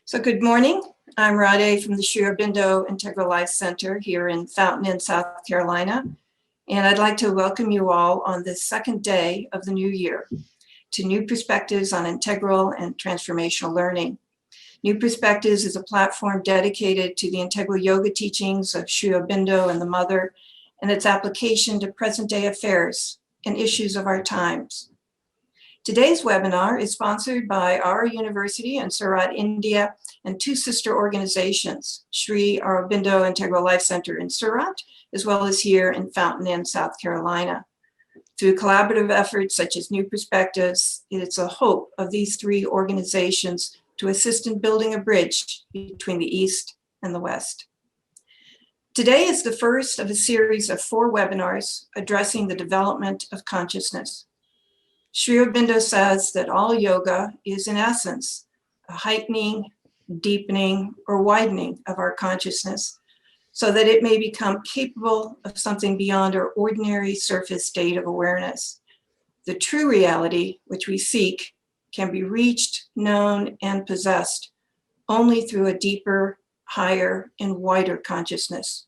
So good morning. I'm Radhe from the Sri Aurobindo Integral Life Center here in Fountain Inn, South Carolina. And I'd like to welcome you all on this second day of the new year to New Perspectives on Integral and Transformational Learning. New Perspectives is a platform dedicated to the integral yoga teachings of Sri Aurobindo and the Mother and its application to present-day affairs and issues of our times. Today's webinar is sponsored by our university in Surat, India, and two sister organizations, Sri Aurobindo Integral Life Center in Surat, as well as here in Fountain Inn, South Carolina. Through collaborative efforts such as New Perspectives, it's a hope of these three organizations to assist in building a bridge between the East and the West. Today is the first of a series of 4 webinars addressing the development of consciousness. Sri Aurobindo says that all yoga is, in essence, a heightening, deepening, or widening of our consciousness so that it may become capable of something beyond our ordinary surface state of awareness. The true reality which we seek can be reached, known, and possessed only through a deeper, higher, and wider consciousness.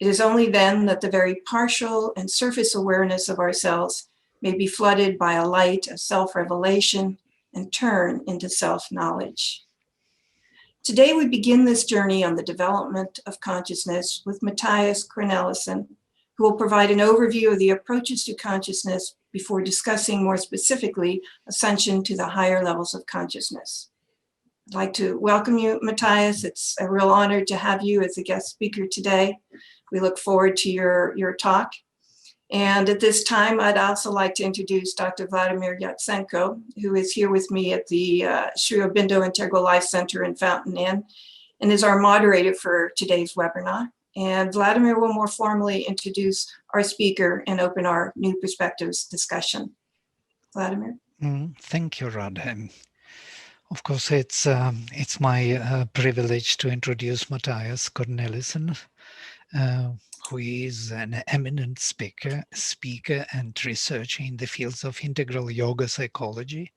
It is only then that the very partial and surface awareness of ourselves may be flooded by a light of self-revelation and turn into self-knowledge. Today we begin this journey on the development of consciousness with Matthijs Cornelissen, who will provide an overview of the approaches to consciousness before discussing more specifically ascension to the higher levels of consciousness. I'd like to welcome you, Matthijs. It's a real honor to have you as a guest speaker today. We look forward to your talk. And at this time, I'd also like to introduce Dr. Vladimir Yatsenko, who is here with me at the Sri Aurobindo Integral Life Center in Fountain Inn, and is our moderator for today's webinar. And Vladimir will more formally introduce our speaker and open our New Perspectives discussion. Vladimir. Thank you, Radhe. Of course, it's my privilege to introduce Matthijs Cornelissen, who is an eminent speaker and researcher in the fields of integral yoga psychology,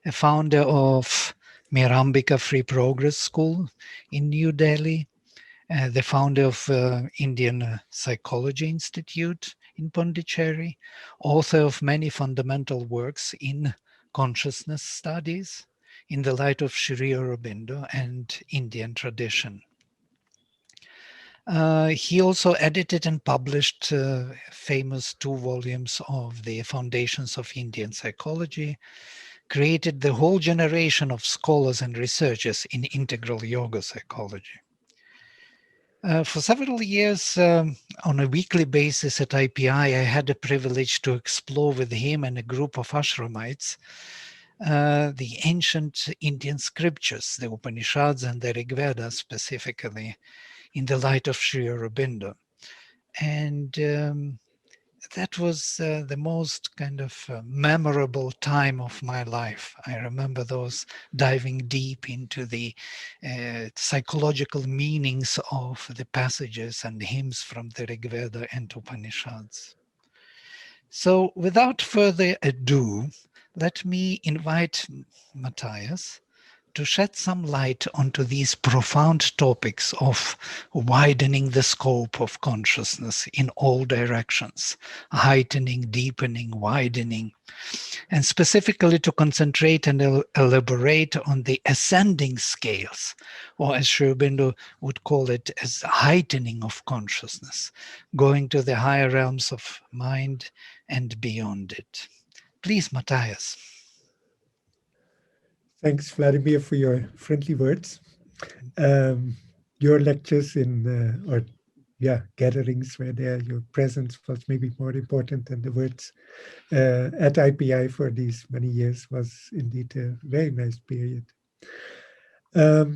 a founder of Mirambika Free Progress School in New Delhi, the founder of Indian Psychology Institute in Pondicherry, author of many fundamental works in consciousness studies in the light of Sri Aurobindo and Indian tradition. He also edited and published famous 2 volumes of the Foundations of Indian Psychology, created the whole generation of scholars and researchers in integral yoga psychology. For several years, on a weekly basis at IPI, I had the privilege to explore with him and a group of ashramites the ancient Indian scriptures, the Upanishads and the Rig Veda specifically, in the light of Sri Aurobindo. And that was the most kind of memorable time of my life. I remember those diving deep into the psychological meanings of the passages and hymns from the Rig Veda and Upanishads. So without further ado, let me invite Matthijs to shed some light onto these profound topics of widening the scope of consciousness in all directions, heightening, deepening, widening, and specifically to concentrate and elaborate on the ascending scales, or as Sri Aurobindo would call it, as heightening of consciousness, going to the higher realms of mind and beyond it. Please, Matthijs. Thanks, Vladimir, for your friendly words. Your lectures gatherings were there. Your presence was maybe more important than the words. At IPI for these many years was indeed a very nice period. I've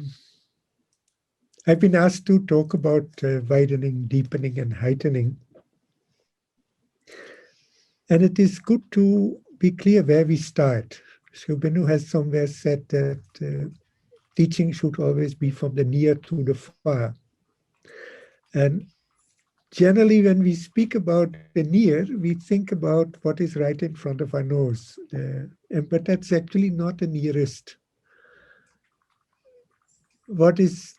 been asked to talk about widening, deepening, and heightening. And it is good to be clear where we start. Sri Aurobindo has somewhere said that teaching should always be from the near to the far. And generally, when we speak about the near, we think about what is right in front of our nose. But that's actually not the nearest. what is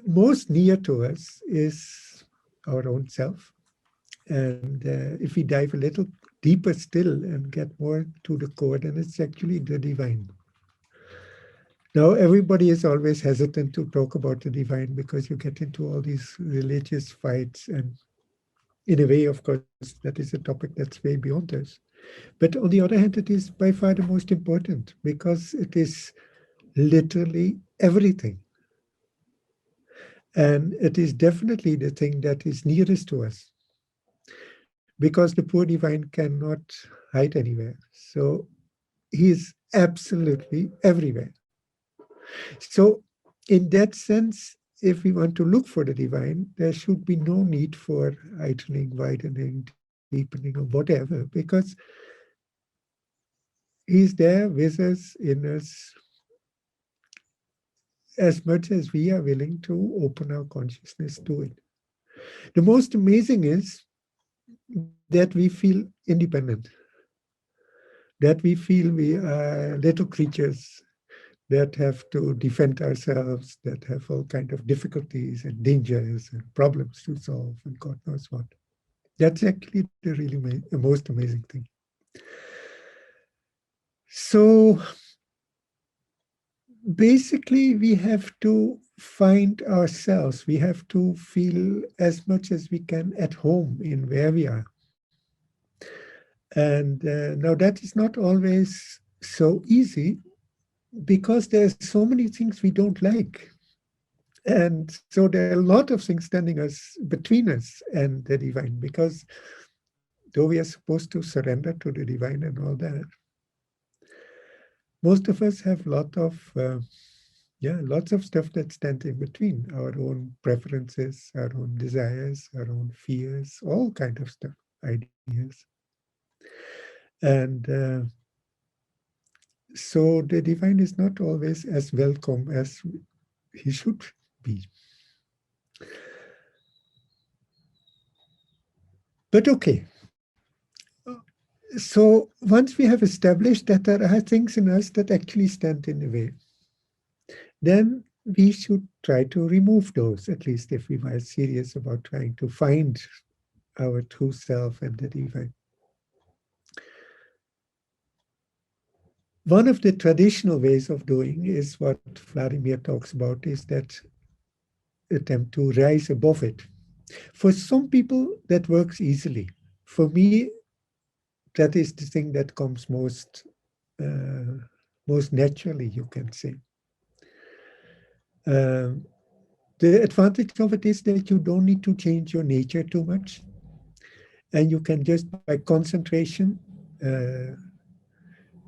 most near to us is our own self. And if we dive a little deeper still and get more to the core, then it's actually the divine. Now, everybody is always hesitant to talk about the divine because you get into all these religious fights. And in a way, of course, that is a topic that's way beyond us. But on the other hand, it is by far the most important because it is literally everything. And it is definitely the thing that is nearest to us because the poor divine cannot hide anywhere. So he is absolutely everywhere. So in that sense, if we want to look for the divine, there should be no need for heightening, widening, deepening, or whatever, because he's there with us, in us, as much as we are willing to open our consciousness to it. The most amazing is that we feel independent, that we feel we are little creatures that have to defend ourselves, that have all kinds of difficulties and dangers and problems to solve and God knows what. That's actually the really the most amazing thing. So basically, we have to find ourselves. We have to feel as much as we can at home in where we are. And now that is not always so easy because there's so many things we don't like. And so there are a lot of things standing us between us and the divine, because though we are supposed to surrender to the divine and all that, most of us have lots of stuff that stands in between, our own preferences, our own desires, our own fears, all kind of stuff, ideas. And so the divine is not always as welcome as he should be. But okay. So once we have established that there are things in us that actually stand in the way, then we should try to remove those, at least if we are serious about trying to find our true self and the divine. One of the traditional ways of doing is what Vladimir talks about, is that attempt to rise above it. For some people, that works easily. For me, that is the thing that comes most naturally, you can say. The advantage of it is that you don't need to change your nature too much. And you can just, by concentration,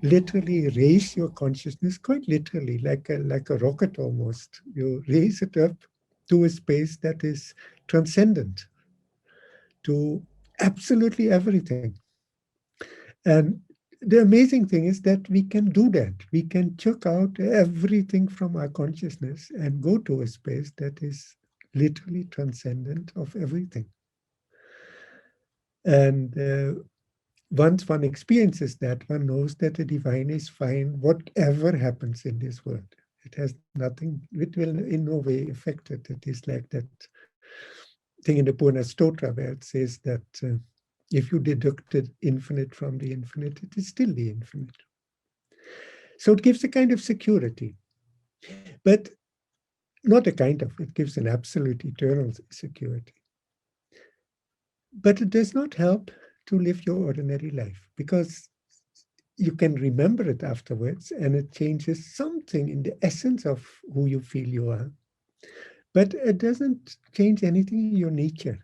literally raise your consciousness, quite literally, like a rocket almost. You raise it up to a space that is transcendent to absolutely everything. And the amazing thing is that we can do that. We can chuck out everything from our consciousness and go to a space that is literally transcendent of everything. And once one experiences that, one knows that the divine is fine, whatever happens in this world. It has nothing, it will in no way affect it. It is like that thing in the Purna Stotra where it says that if you deduct the infinite from the infinite, it is still the infinite. So it gives a kind of security, but not a kind of, it gives an absolute eternal security. But it does not help to live your ordinary life, because you can remember it afterwards and it changes something in the essence of who you feel you are. But it doesn't change anything in your nature.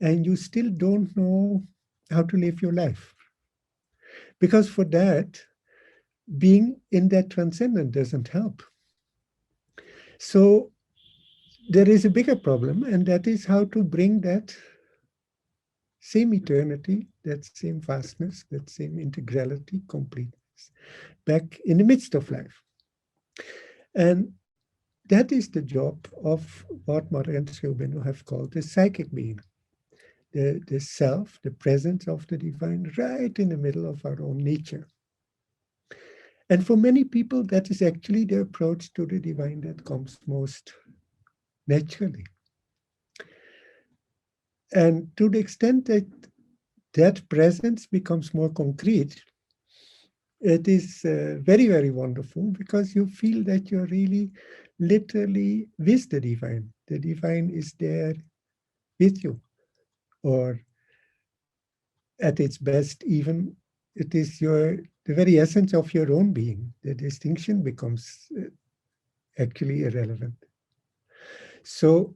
And you still don't know how to live your life. Because for that, being in that transcendent doesn't help. So there is a bigger problem, and that is how to bring that same eternity, that same vastness, that same integrality, completeness, back in the midst of life. And that is the job of what Mother and Sri Aurobindo have called the psychic being, the self, the presence of the divine right in the middle of our own nature. And for many people, that is actually the approach to the divine that comes most naturally. And to the extent that that presence becomes more concrete, it is very, very wonderful, because you feel that you're really literally with the divine. The divine is there with you, or at its best, even it is the very essence of your own being. The distinction becomes actually irrelevant. So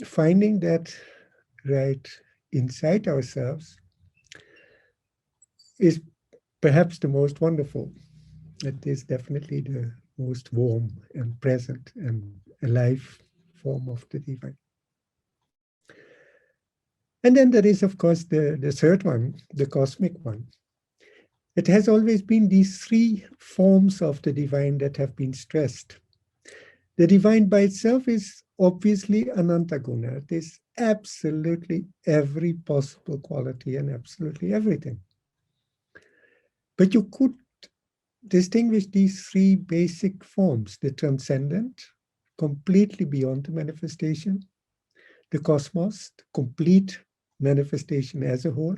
finding that right inside ourselves is perhaps the most wonderful. It is definitely the most warm and present and alive form of the divine. And then there is, of course, the third one, the cosmic one. It has always been these three forms of the divine that have been stressed. The divine by itself is obviously Anantaguna. It is absolutely every possible quality and absolutely everything. But you could distinguish these three basic forms: the transcendent, completely beyond the manifestation; the cosmos, the complete manifestation as a whole;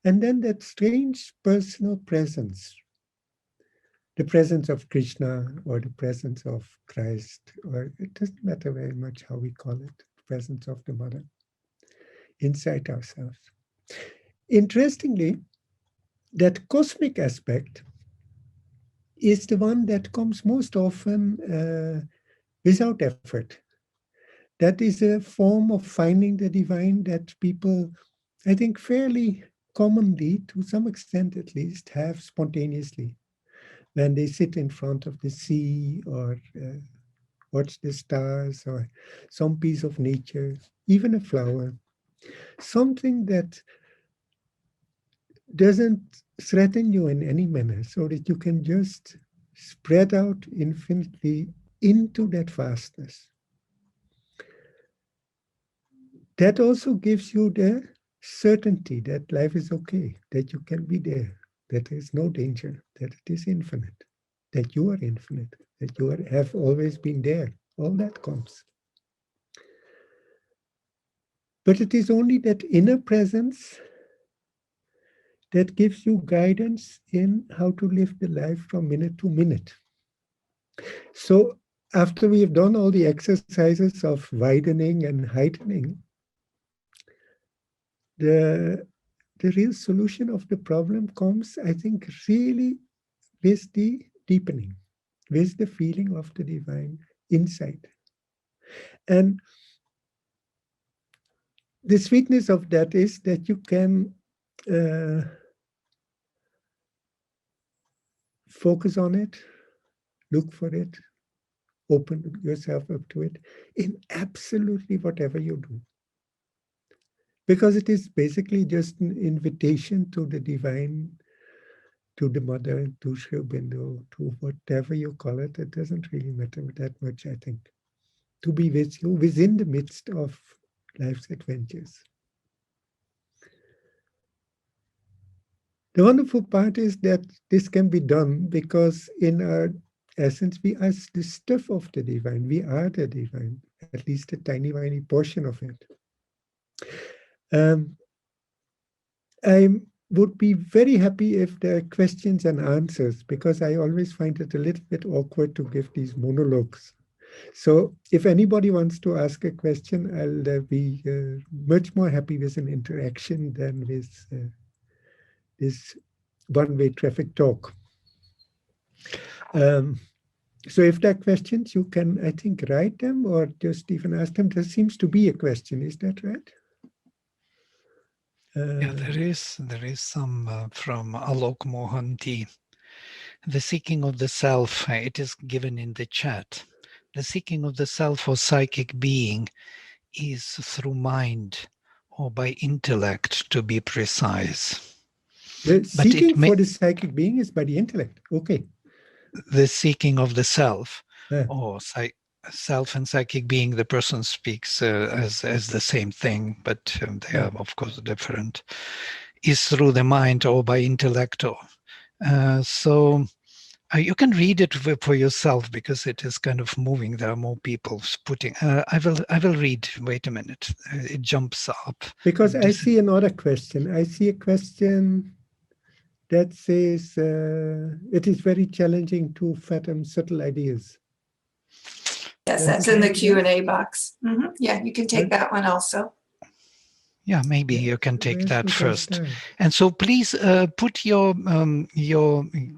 and then that strange personal presence, the presence of Krishna or the presence of Christ, or it doesn't matter very much how we call it, the presence of the Mother inside ourselves. Interestingly, that cosmic aspect is the one that comes most often without effort. That is a form of finding the divine that people, I think, fairly commonly, to some extent at least, have spontaneously when they sit in front of the sea, or watch the stars, or some piece of nature, even a flower, something that doesn't threaten you in any manner, so that you can just spread out infinitely into that vastness. That also gives you the certainty that life is okay, that you can be there, that there is no danger, that it is infinite, that you are infinite, that you have always been there. All that comes. But it is only that inner presence that gives you guidance in how to live the life from minute to minute. So after we have done all the exercises of widening and heightening, the real solution of the problem comes, I think, really with the deepening, with the feeling of the divine inside. And the sweetness of that is that you can focus on it, look for it, open yourself up to it in absolutely whatever you do. Because it is basically just an invitation to the divine, to the Mother, to Sri Aurobindo, to whatever you call it. It doesn't really matter that much, I think. To be with you within the midst of life's adventures. The wonderful part is that this can be done because in our essence, we are the stuff of the divine. We are the divine, at least a tiny, tiny portion of it. I would be very happy if there are questions and answers, because I always find it a little bit awkward to give these monologues. So if anybody wants to ask a question, I'll be much more happy with an interaction than with this one-way traffic talk. So if there are questions, you can, I think, write them or just even ask them. There seems to be a question, is that right? Yeah, there is some from Alok Mohanty. The seeking of the self, it is given in the chat. The seeking of the self or psychic being is through mind or by intellect, to be precise. The seeking for the psychic being is by the intellect. Okay. The seeking of the self, or self and psychic being, the person speaks as the same thing, but they are of course different, is through the mind or by intellect. So You can read it for yourself because it is kind of moving. There are more people putting. I will read. Wait a minute. It jumps up. Because I see another question. I see a question that says it is very challenging to fathom subtle ideas. Yes, that's in the Q&A box. Yeah, you can take that one also. Yeah, maybe you can take that first. Start? And so please put your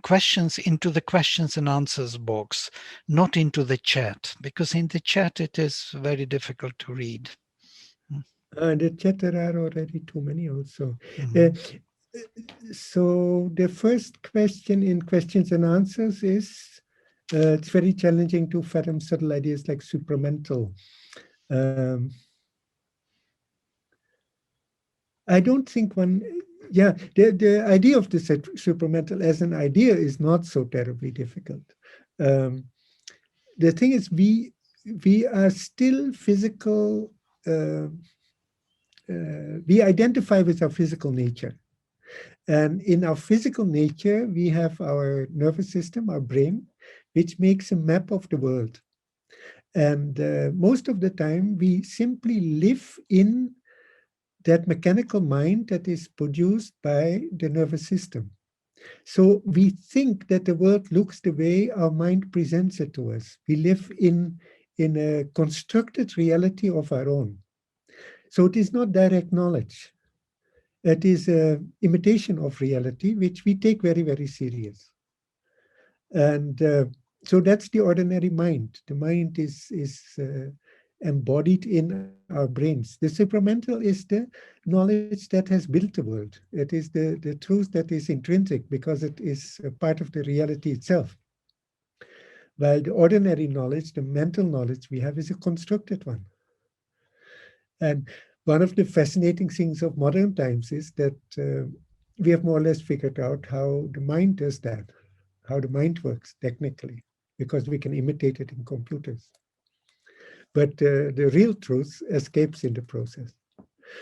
questions into the questions and answers box, not into the chat, because in the chat it is very difficult to read. The chat, there are already too many also. So the first question in questions and answers is, it's very challenging to fathom subtle ideas like supramental. I don't think the idea of the supramental as an idea is not so terribly difficult. The thing is, we are still physical, we identify with our physical nature. And in our physical nature, we have our nervous system, our brain, which makes a map of the world. And most of the time, we simply live in that mechanical mind that is produced by the nervous system. So we think that the world looks the way our mind presents it to us. We live in a constructed reality of our own. So it is not direct knowledge. It is an imitation of reality, which we take very, very serious. And so that's the ordinary mind. The mind is embodied in our brains. The supramental is the knowledge that has built the world. It is the truth that is intrinsic because it is a part of the reality itself. While the ordinary knowledge, the mental knowledge we have, is a constructed one. And one of the fascinating things of modern times is that we have more or less figured out how the mind does that, how the mind works technically, because we can imitate it in computers. But the real truth escapes in the process.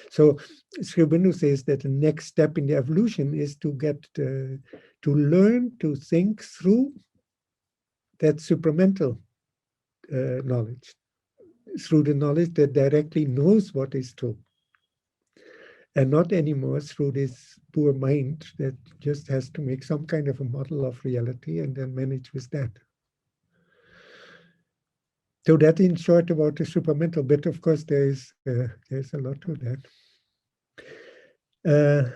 So Sri Aurobindo says that the next step in the evolution is to get to learn to think through that supramental knowledge, through the knowledge that directly knows what is true, and not anymore through this poor mind that just has to make some kind of a model of reality and then manage with that. So that in short about the supramental, but of course there's a lot to that.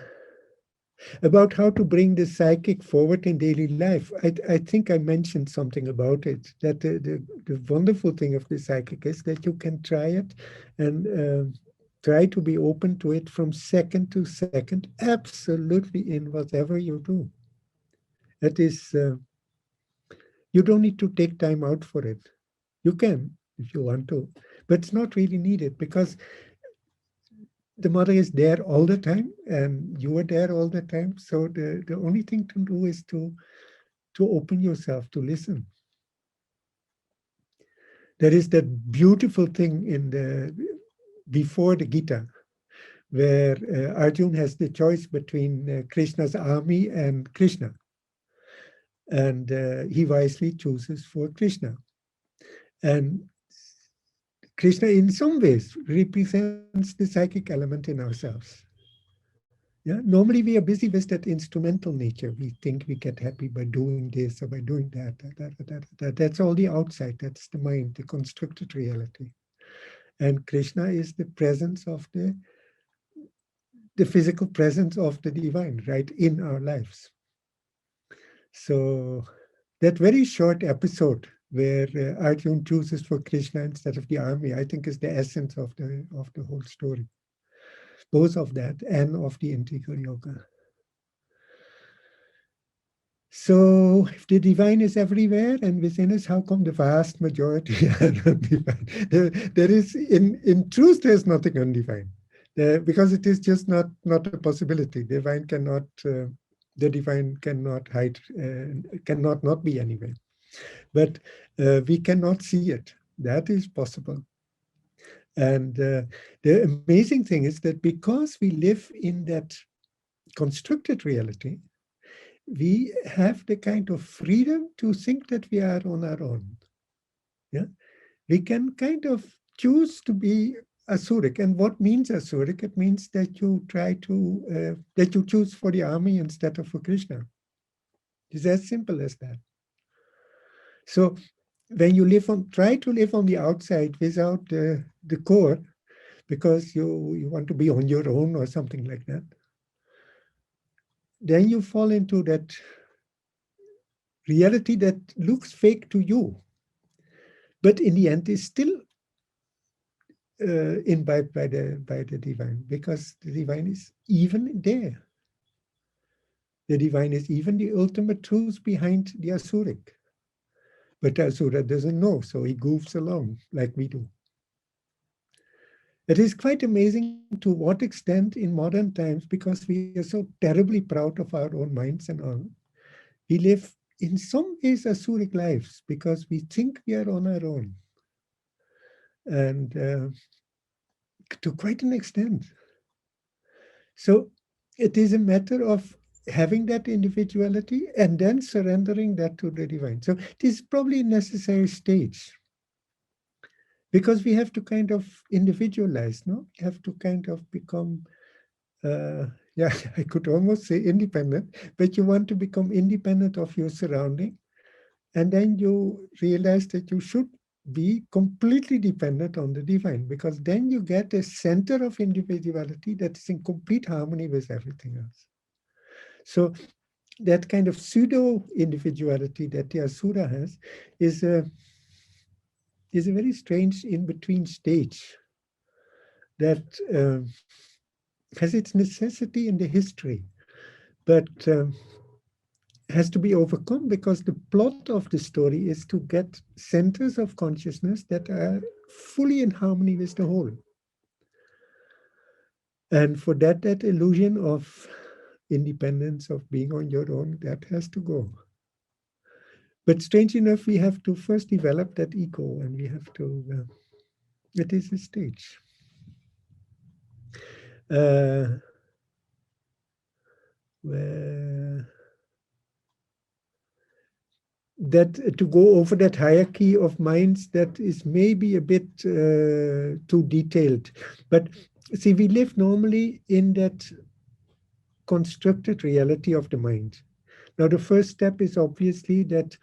About how to bring the psychic forward in daily life. I think I mentioned something about it, that the wonderful thing of the psychic is that you can try it and try to be open to it from second to second, absolutely in whatever you do. That is, you don't need to take time out for it. You can if you want to, but it's not really needed because the mother is there all the time and you are there all the time. So the only thing to do is to open yourself to listen. There is that beautiful thing before the Gita, where Arjuna has the choice between Krishna's army and Krishna. And he wisely chooses for Krishna. And Krishna in some ways represents the psychic element in ourselves. Yeah, normally we are busy with that instrumental nature. We think we get happy by doing this or by doing that. That's all the outside. That's the mind, the constructed reality. And Krishna is the presence of the physical presence of the divine, right, in our lives. So that very short episode where Arjuna chooses for Krishna instead of the army, I think is the essence of the whole story. Both of that and of the integral yoga. So if the divine is everywhere and within us, how come the vast majority are undivine? There is, in truth, there's nothing undivine. Because it is just not a possibility. The divine cannot hide, cannot not be anywhere. But we cannot see it. That is possible. And the amazing thing is that because we live in that constructed reality, we have the kind of freedom to think that we are on our own. Yeah, we can kind of choose to be Asuric. And what means Asuric? It means that you try to, that you choose for the army instead of for Krishna. It's as simple as that. So when you try to live on the outside without the core, because you want to be on your own or something like that, then you fall into that reality that looks fake to you, but in the end is still imbibed by the divine, because the divine is even there. The divine is even the ultimate truth behind the Asuric. But the Asura doesn't know, so he goofs along like we do. It is quite amazing to what extent in modern times, because we are so terribly proud of our own minds and all, we live in some ways Asuric lives because we think we are on our own. And to quite an extent. So it is a matter of having that individuality and then surrendering that to the divine. So it is probably a necessary stage, because we have to kind of individualize, no? We have to kind of become, yeah, I could almost say independent, but you want to become independent of your surrounding. And then you realize that you should be completely dependent on the divine, because then you get a center of individuality that is in complete harmony with everything else. So that kind of pseudo individuality that the Asura has is a very strange in-between stage that has its necessity in the history, but has to be overcome, because the plot of the story is to get centers of consciousness that are fully in harmony with the whole. And for that, that illusion of independence, of being on your own, that has to go. But strange enough, we have to first develop that ego, and we have to, it is a stage. That to go over that hierarchy of minds, that is maybe a bit too detailed. But see, we live normally in that constructed reality of the mind. Now, the first step is obviously that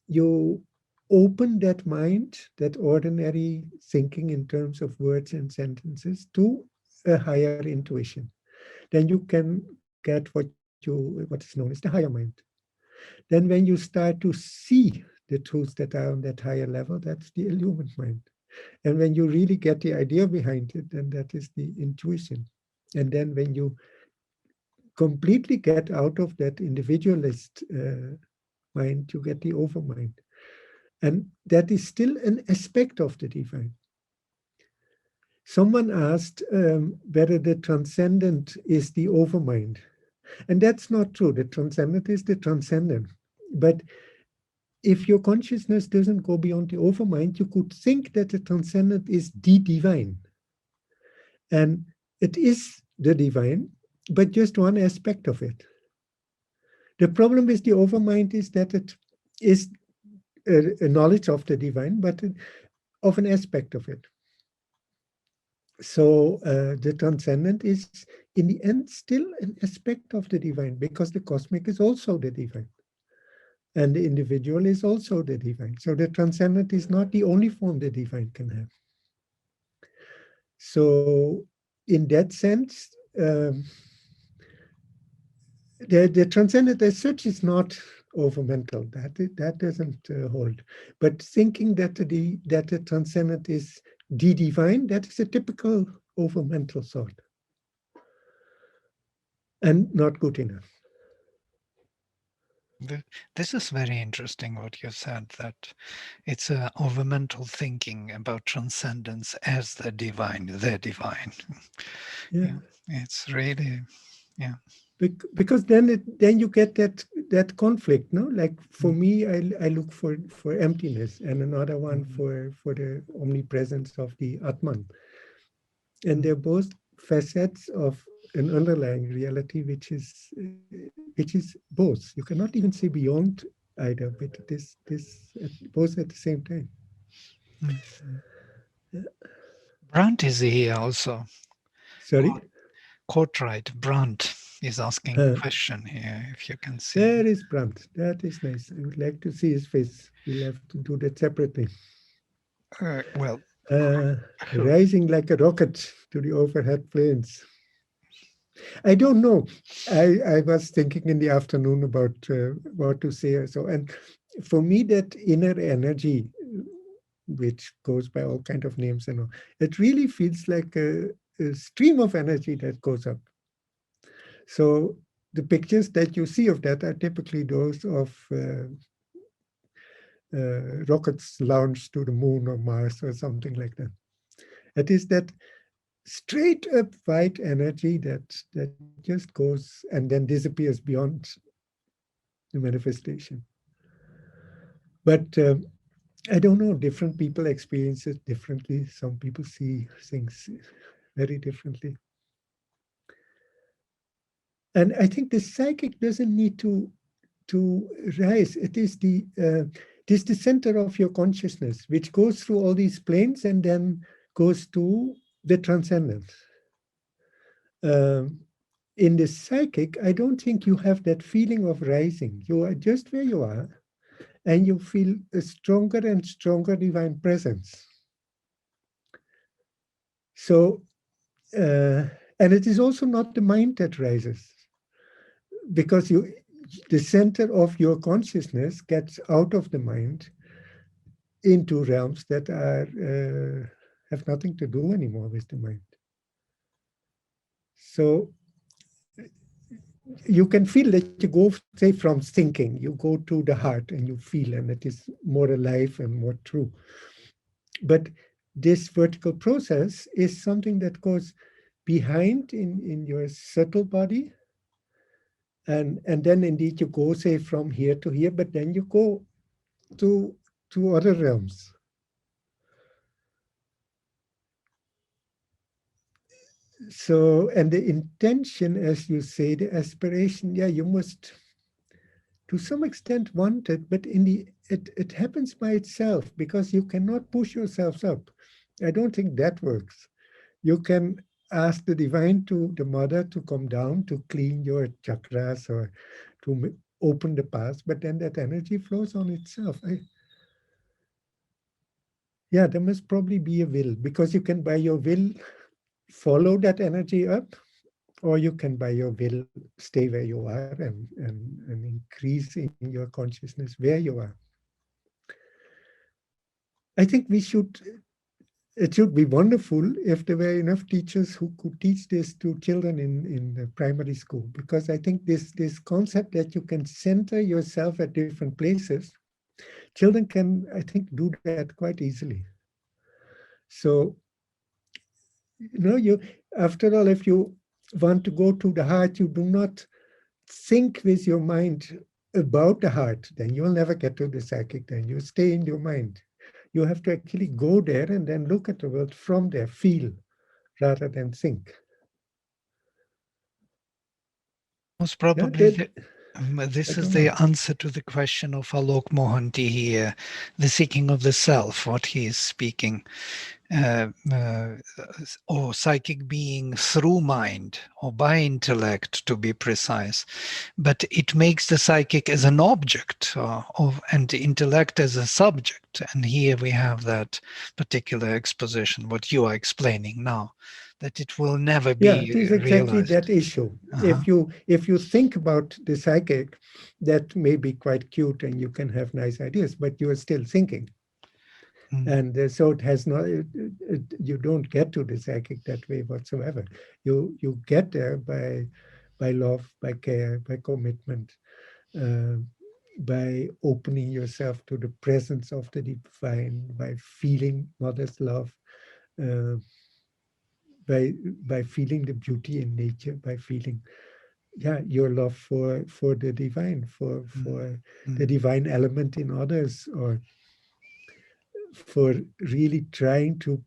you open that mind, that ordinary thinking in terms of words and sentences, to a higher intuition. Then you can get what is known as the higher mind. Then when you start to see the truths that are on that higher level, that's the illumined mind. And when you really get the idea behind it, then that is the intuition. And then when you completely get out of that individualist mind, you get the overmind. And that is still an aspect of the divine. Someone asked whether the transcendent is the overmind. And that's not true. The transcendent is the transcendent. But if your consciousness doesn't go beyond the overmind, you could think that the transcendent is the divine. And it is the divine, but just one aspect of it. The problem with the overmind is that it is a knowledge of the divine, but of an aspect of it. So the transcendent is, in the end, still an aspect of the divine, because the cosmic is also the divine. And the individual is also the divine. So the transcendent is not the only form the divine can have. So in that sense, the transcendent as such is not over mental. That doesn't hold. But thinking that the transcendent is the divine, that is a typical over mental thought. And not good enough. This is very interesting what you said, that it's a over mental thinking about transcendence as the divine. Yeah. It's really, yeah. Because then you get that conflict, no? Like for me, I look for emptiness, and another one for the omnipresence of the Atman. And they're both facets of an underlying reality which is both. You cannot even say beyond either, but both at the same time. Brandt is here also. Sorry? Courtright Brandt is asking a question here, if you can see. There is Brandt. That is nice. I would like to see his face. We'll have to do that separately. Well, rising like a rocket to the overhead plains. I don't know. I was thinking in the afternoon about what to say or so. And for me, that inner energy, which goes by all kind of names and all, it really feels like a stream of energy that goes up. So the pictures that you see of that are typically those of rockets launched to the moon or Mars or something like that. It is that straight up white energy that just goes and then disappears beyond the manifestation. But I don't know, different people experience it differently. Some people see things very differently. And I think the psychic doesn't need to rise. It is the center of your consciousness, which goes through all these planes and then goes to the transcendence. In the psychic, I don't think you have that feeling of rising. You are just where you are, and you feel a stronger and stronger divine presence. So, and it is also not the mind that rises, because the center of your consciousness gets out of the mind into realms that are have nothing to do anymore with the mind. So you can feel that you go, say, from thinking, you go to the heart and you feel, and it is more alive and more true. But this vertical process is something that goes behind in your subtle body. And then indeed you go, say, from here to here, but then you go to other realms. So, and the intention, as you say, the aspiration, yeah, you must to some extent want it, but it happens by itself, because you cannot push yourselves up. I don't think that works. You can ask the divine, the mother, to come down to clean your chakras or to open the path, but then that energy flows on itself. Yeah, there must probably be a will, because you can by your will follow that energy up, or you can by your will stay where you are and increase in your consciousness where you are. I think it should be wonderful if there were enough teachers who could teach this to children in the primary school, because I think this concept that you can center yourself at different places, children can, I think, do that quite easily. So, after all, if you want to go to the heart, you do not think with your mind about the heart, then you'll never get to the psychic, then you stay in your mind. You have to actually go there and then look at the world from there, feel, rather than think. Most probably this is the answer to the question of Alok Mohanty here, the seeking of the self, what he is speaking. Or psychic being through mind or by intellect, to be precise, but it makes the psychic as an object and intellect as a subject. And here we have that particular exposition, what you are explaining now, that it will never be it is exactly realized. That issue. If you think about the psychic, that may be quite cute and you can have nice ideas, but you are still thinking. And so it has not. You don't get to the psychic that way whatsoever. You get there by love, by care, by commitment, by opening yourself to the presence of the divine, by feeling mother's love, by feeling the beauty in nature, by feeling your love for the divine, for the divine element in others, or for really trying to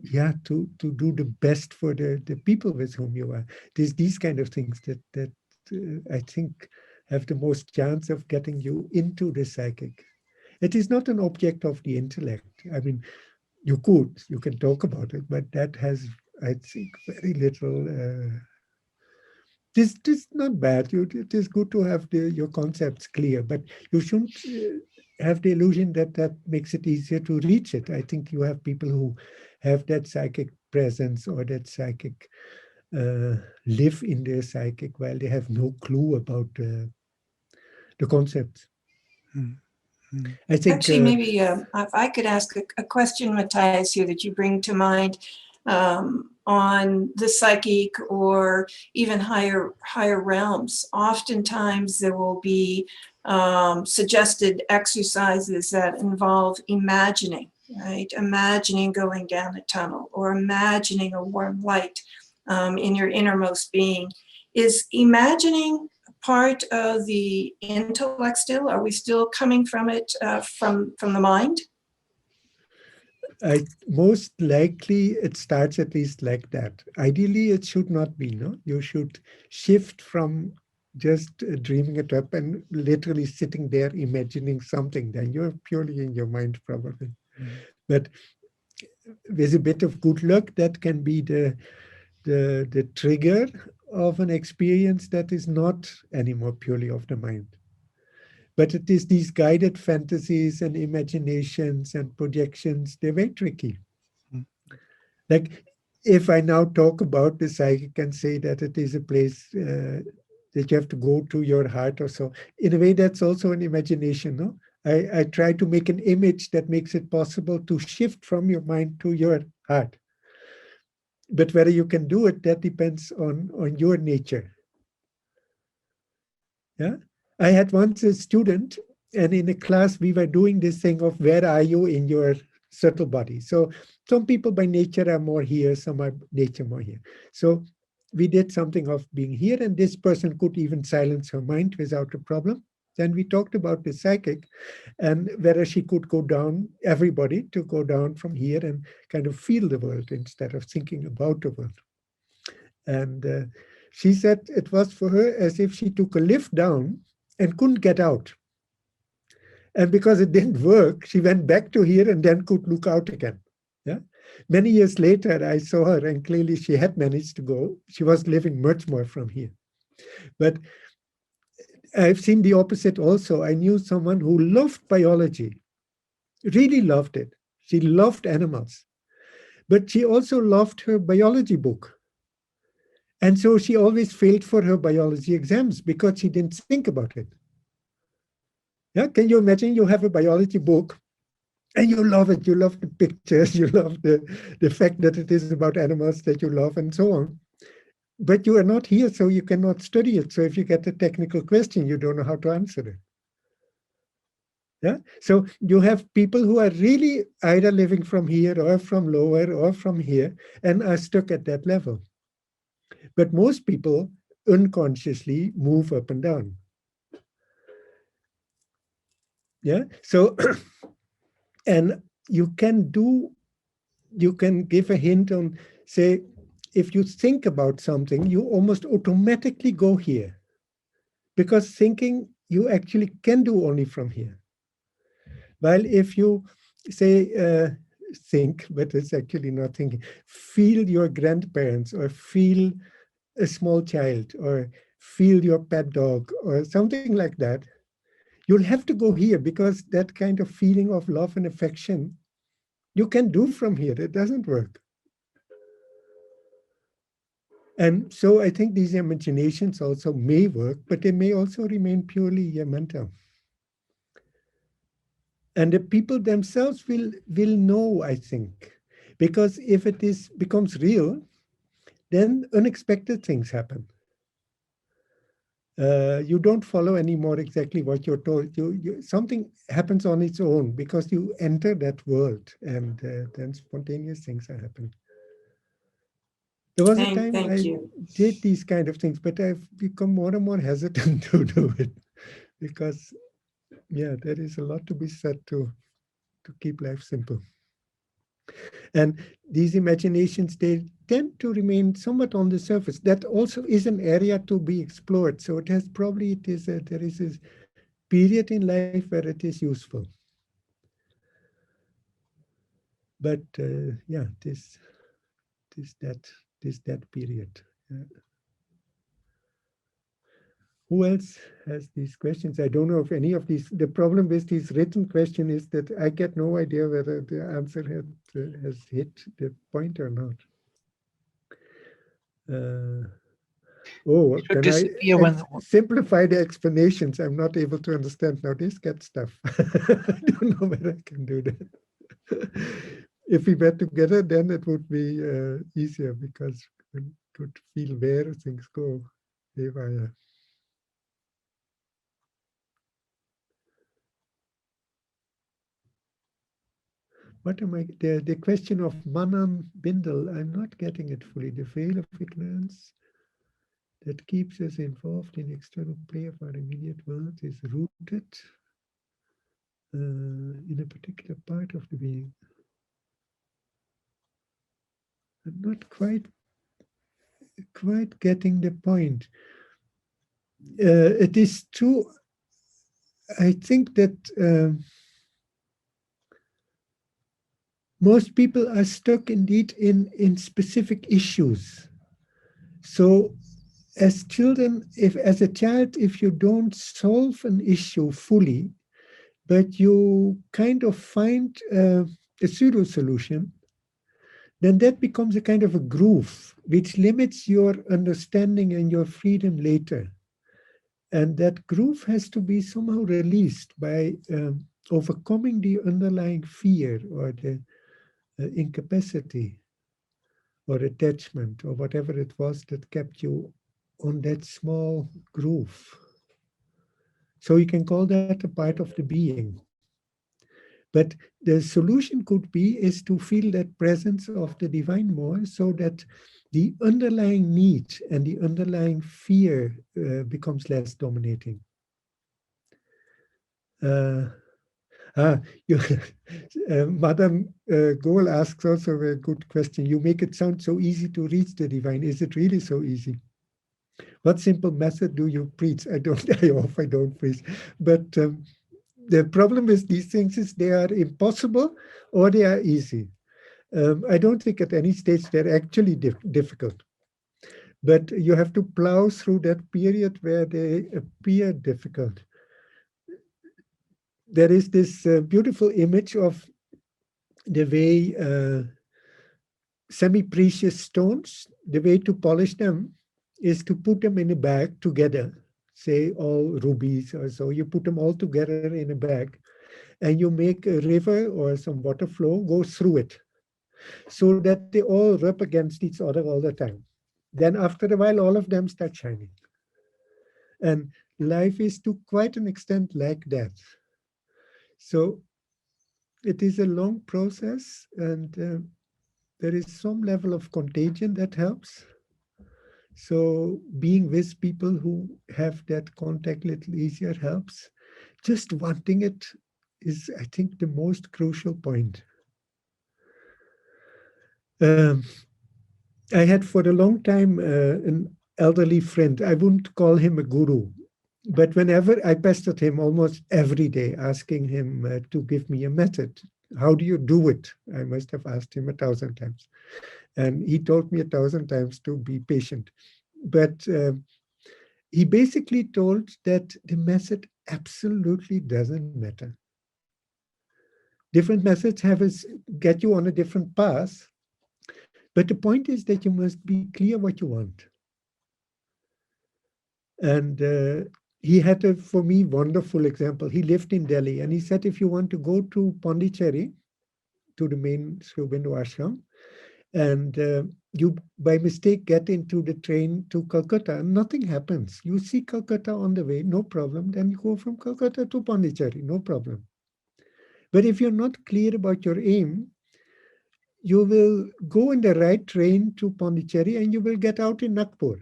yeah, to do the best for the people with whom you are. There's these kind of things that I think have the most chance of getting you into the psychic. It is not an object of the intellect. I mean, you can talk about it, but that has, I think, very little. This not bad. It is good to have your concepts clear, but you shouldn't have the illusion that that makes it easier to reach it. I think you have people who have that psychic presence or that psychic live in their psychic while they have no clue about the concepts. Mm. Mm. I think Actually, maybe if I could ask a question, Matthijs, here that you bring to mind on the psychic or even higher realms. Oftentimes there will be suggested exercises that involve imagining, right? Imagining going down a tunnel or imagining a warm light in your innermost being. Is imagining part of the intellect still? Are we still coming from it from the mind? most likely it starts at least like that. Ideally, it should not be, no? You should shift from just dreaming it up and literally sitting there imagining something. Then you're purely in your mind, probably. Mm. But with a bit of good luck, that can be the trigger of an experience that is not anymore purely of the mind. But it is these guided fantasies and imaginations and projections, they're very tricky. Mm. Like if I now talk about the psychic and say that it is a place that you have to go to your heart or so, in a way that's also an imagination, no? I try to make an image that makes it possible to shift from your mind to your heart. But whether you can do it, that depends on your nature. Yeah. I had once a student, and in a class we were doing this thing of where are you in your subtle body. So some people by nature are more here, some are nature more here. So we did something of being here, and this person could even silence her mind without a problem. Then we talked about the psychic and whether she could go down, everybody to go down from here and kind of feel the world instead of thinking about the world. And she said it was for her as if she took a lift down and couldn't get out. And because it didn't work, she went back to here and then could look out again. Yeah. Many years later, I saw her and clearly she had managed to go. She was living much more from here. But I've seen the opposite also. I knew someone who loved biology, really loved it. She loved animals, but she also loved her biology book. And so she always failed for her biology exams because she didn't think about it. Yeah, can you imagine you have a biology book and you love it, you love the pictures, you love the fact that it is about animals that you love and so on. But you are not here, so you cannot study it. So if you get a technical question, you don't know how to answer it. Yeah. So you have people who are really either living from here or from lower or from here and are stuck at that level. But most people unconsciously move up and down. Yeah. So, and you can give a hint on, say, if you think about something, you almost automatically go here. Because thinking, you actually can do only from here. While if you say, think, but it's actually not thinking, feel your grandparents or feel a small child or feel your pet dog or something like that, you'll have to go here because that kind of feeling of love and affection you can do from here. It doesn't work. And so I think these imaginations also may work, but they may also remain purely mental. And the people themselves will know, I think, because if it becomes real, then unexpected things happen. You don't follow anymore exactly what you're told. Something happens on its own because you enter that world, and then spontaneous things are happening. There was a time Thank I you. did these kind of things, but I've become more and more hesitant to do it because, yeah, there is a lot to be said to keep life simple. And these imaginations, they tend to remain somewhat on the surface. That also is an area to be explored. So it has probably, there is a period in life where it is useful. But yeah, this that period. Who else has these questions? I don't know if any of these. The problem with these written questions is that I get no idea whether the answer has hit the point or not. Can I simplify the explanations? I'm not able to understand. Now this gets stuff. I don't know whether I can do that. If we were together, then it would be easier because we could feel where things go. What am I? The question of Manan Bindel, I'm not getting it fully. The veil of ignorance that keeps us involved in external play of our immediate world is rooted in a particular part of the being. I'm not quite getting the point. It is true. I think that most people are stuck indeed in specific issues. So as children, as a child, if you don't solve an issue fully, but you kind of find a pseudo solution, then that becomes a kind of a groove, which limits your understanding and your freedom later. And that groove has to be somehow released by overcoming the underlying fear or the incapacity or attachment or whatever it was that kept you on that small groove. So you can call that a part of the being. But the solution could be is to feel that presence of the divine more so that the underlying need and the underlying fear becomes less dominating. Madame Goel asks also a good question. You make it sound so easy to reach the divine. Is it really so easy? What simple method do you preach? I often don't preach. But the problem with these things is they are impossible or they are easy. I don't think at any stage they're actually difficult. But you have to plow through that period where they appear difficult. There is this beautiful image of the way semi-precious stones, the way to polish them is to put them in a bag together, say all rubies or so. You put them all together in a bag and you make a river or some water flow go through it so that they all rub against each other all the time. Then after a while, all of them start shining. And life is to quite an extent like that. So it is a long process and there is some level of contagion that helps. So being with people who have that contact a little easier helps. Just wanting it is, I think, the most crucial point. I had for a long time an elderly friend. I wouldn't call him a guru, but whenever I pestered him almost every day, asking him to give me a method. How do you do it? I must have asked him 1,000 times. And he told me 1,000 times to be patient. But he basically told that the method absolutely doesn't matter. Different methods get you on a different path. But the point is that you must be clear what you want. And he had a, for me, wonderful example. He lived in Delhi and he said, if you want to go to Pondicherry, to the main Sri Aurobindo ashram, and you by mistake get into the train to Calcutta, nothing happens. You see Calcutta on the way, no problem. Then you go from Calcutta to Pondicherry, no problem. But if you're not clear about your aim, you will go in the right train to Pondicherry and you will get out in Nagpur.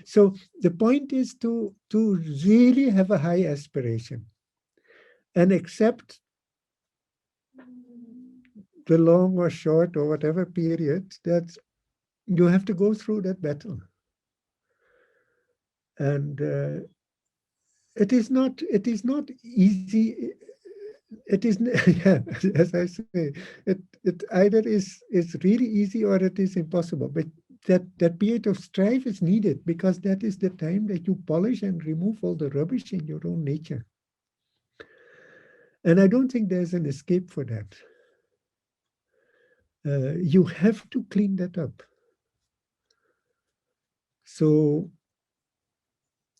So the point is to really have a high aspiration and accept the long or short or whatever period, that you have to go through that battle. And it is not easy. It is, yeah, as I say, it either is really easy or it is impossible. But that period of strife is needed, because that is the time that you polish and remove all the rubbish in your own nature. And I don't think there's an escape for that. You have to clean that up. So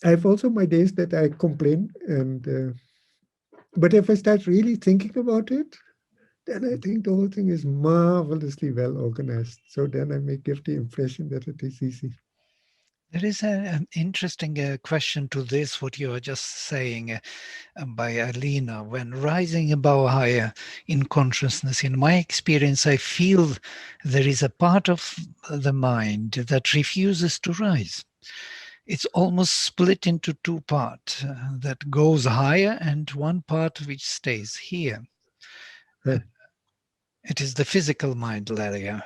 I have also my days that I complain, and but if I start really thinking about it, then I think the whole thing is marvelously well organized. So then I may give the impression that it is easy. There is an interesting question to this, what you are just saying by Alina. When rising above higher in consciousness, in my experience, I feel there is a part of the mind that refuses to rise. It's almost split into two parts, that goes higher and one part which stays here. Huh. It is the physical mind layer.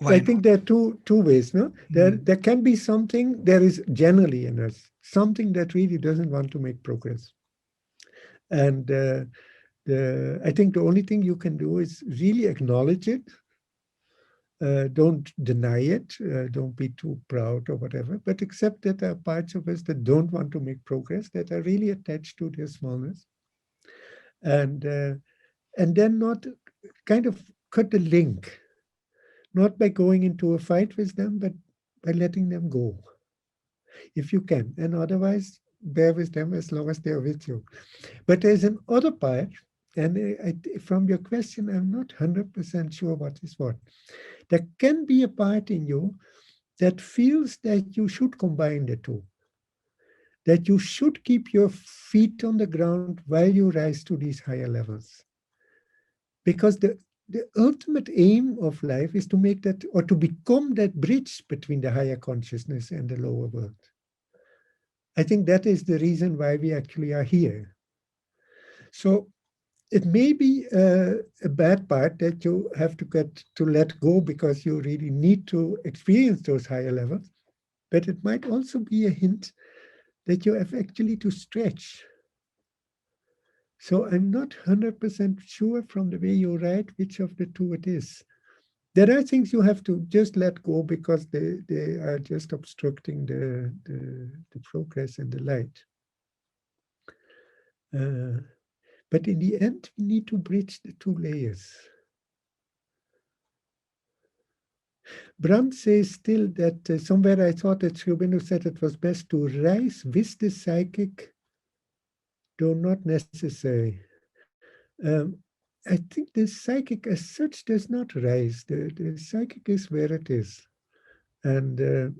I think there are two ways. No, there can be something. There is generally in us something that really doesn't want to make progress, and I think the only thing you can do is really acknowledge it. Don't deny it. Don't be too proud or whatever. But accept that there are parts of us that don't want to make progress, that are really attached to their smallness, and then not kind of cut the link. Not by going into a fight with them, but by letting them go, if you can. And otherwise, bear with them as long as they're with you. But there's an other part, and from your question, I'm not 100% sure what is what. There can be a part in you that feels that you should combine the two, that you should keep your feet on the ground while you rise to these higher levels. Because the ultimate aim of life is to make that, or to become that bridge between the higher consciousness and the lower world. I think that is the reason why we actually are here. So it may be a bad part that you have to let go because you really need to experience those higher levels, but it might also be a hint that you have actually to stretch. So I'm not 100% sure from the way you write which of the two it is. There are things you have to just let go because they are just obstructing the progress and the light. But in the end, we need to bridge the two layers. Brandt says still that somewhere I thought that Sriaubindo said it was best to rise with the psychic, though not necessary. I think the psychic as such does not rise. The psychic is where it is, and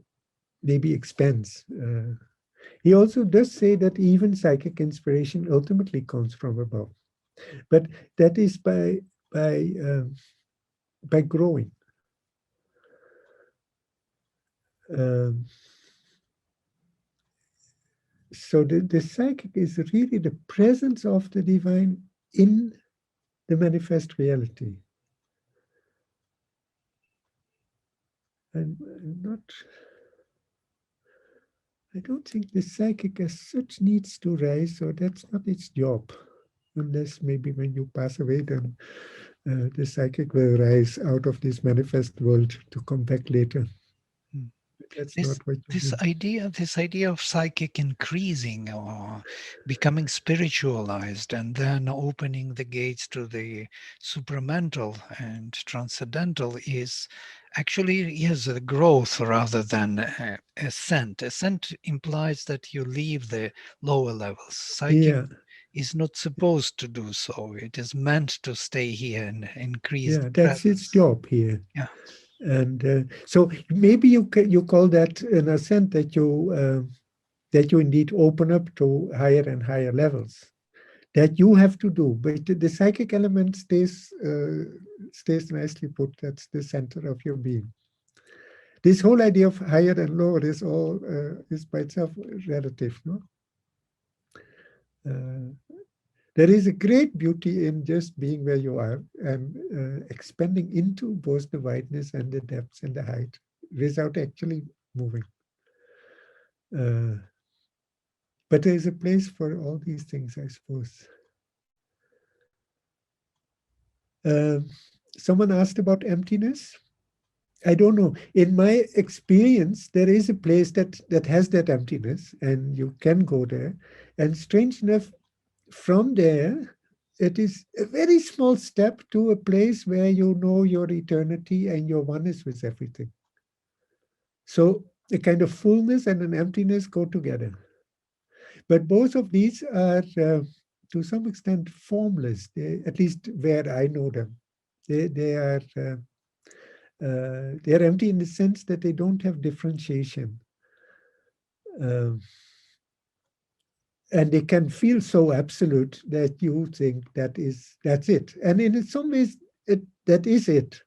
maybe expands. He also does say that even psychic inspiration ultimately comes from above, but that is by growing. So the psychic is really the presence of the divine in the manifest reality. I'm not. I don't think the psychic as such needs to rise, so that's not its job. Unless maybe when you pass away, then the psychic will rise out of this manifest world to come back later. That's not what you do. This idea of psychic increasing or becoming spiritualized and then opening the gates to the supramental and transcendental is actually, yes, a growth rather than ascent. Ascent implies that you leave the lower levels. Psychic is not supposed to do so. It is meant to stay here and increase. Yeah, that's its job here. Yeah. And so maybe you call that an ascent, that you indeed open up to higher and higher levels that you have to do. But the psychic element stays nicely put. That's the center of your being. This whole idea of higher and lower is all is by itself relative, no? There is a great beauty in just being where you are and expanding into both the wideness and the depths and the height without actually moving. But there is a place for all these things, I suppose. Someone asked about emptiness. I don't know. In my experience, there is a place that has that emptiness, and you can go there. And strange enough, from there, it is a very small step to a place where you know your eternity and your oneness with everything. So a kind of fullness and an emptiness go together. But both of these are, to some extent, formless, at least where I know them. They are empty in the sense that they don't have differentiation. And they can feel so absolute that you think that's it. And in some ways, that is it.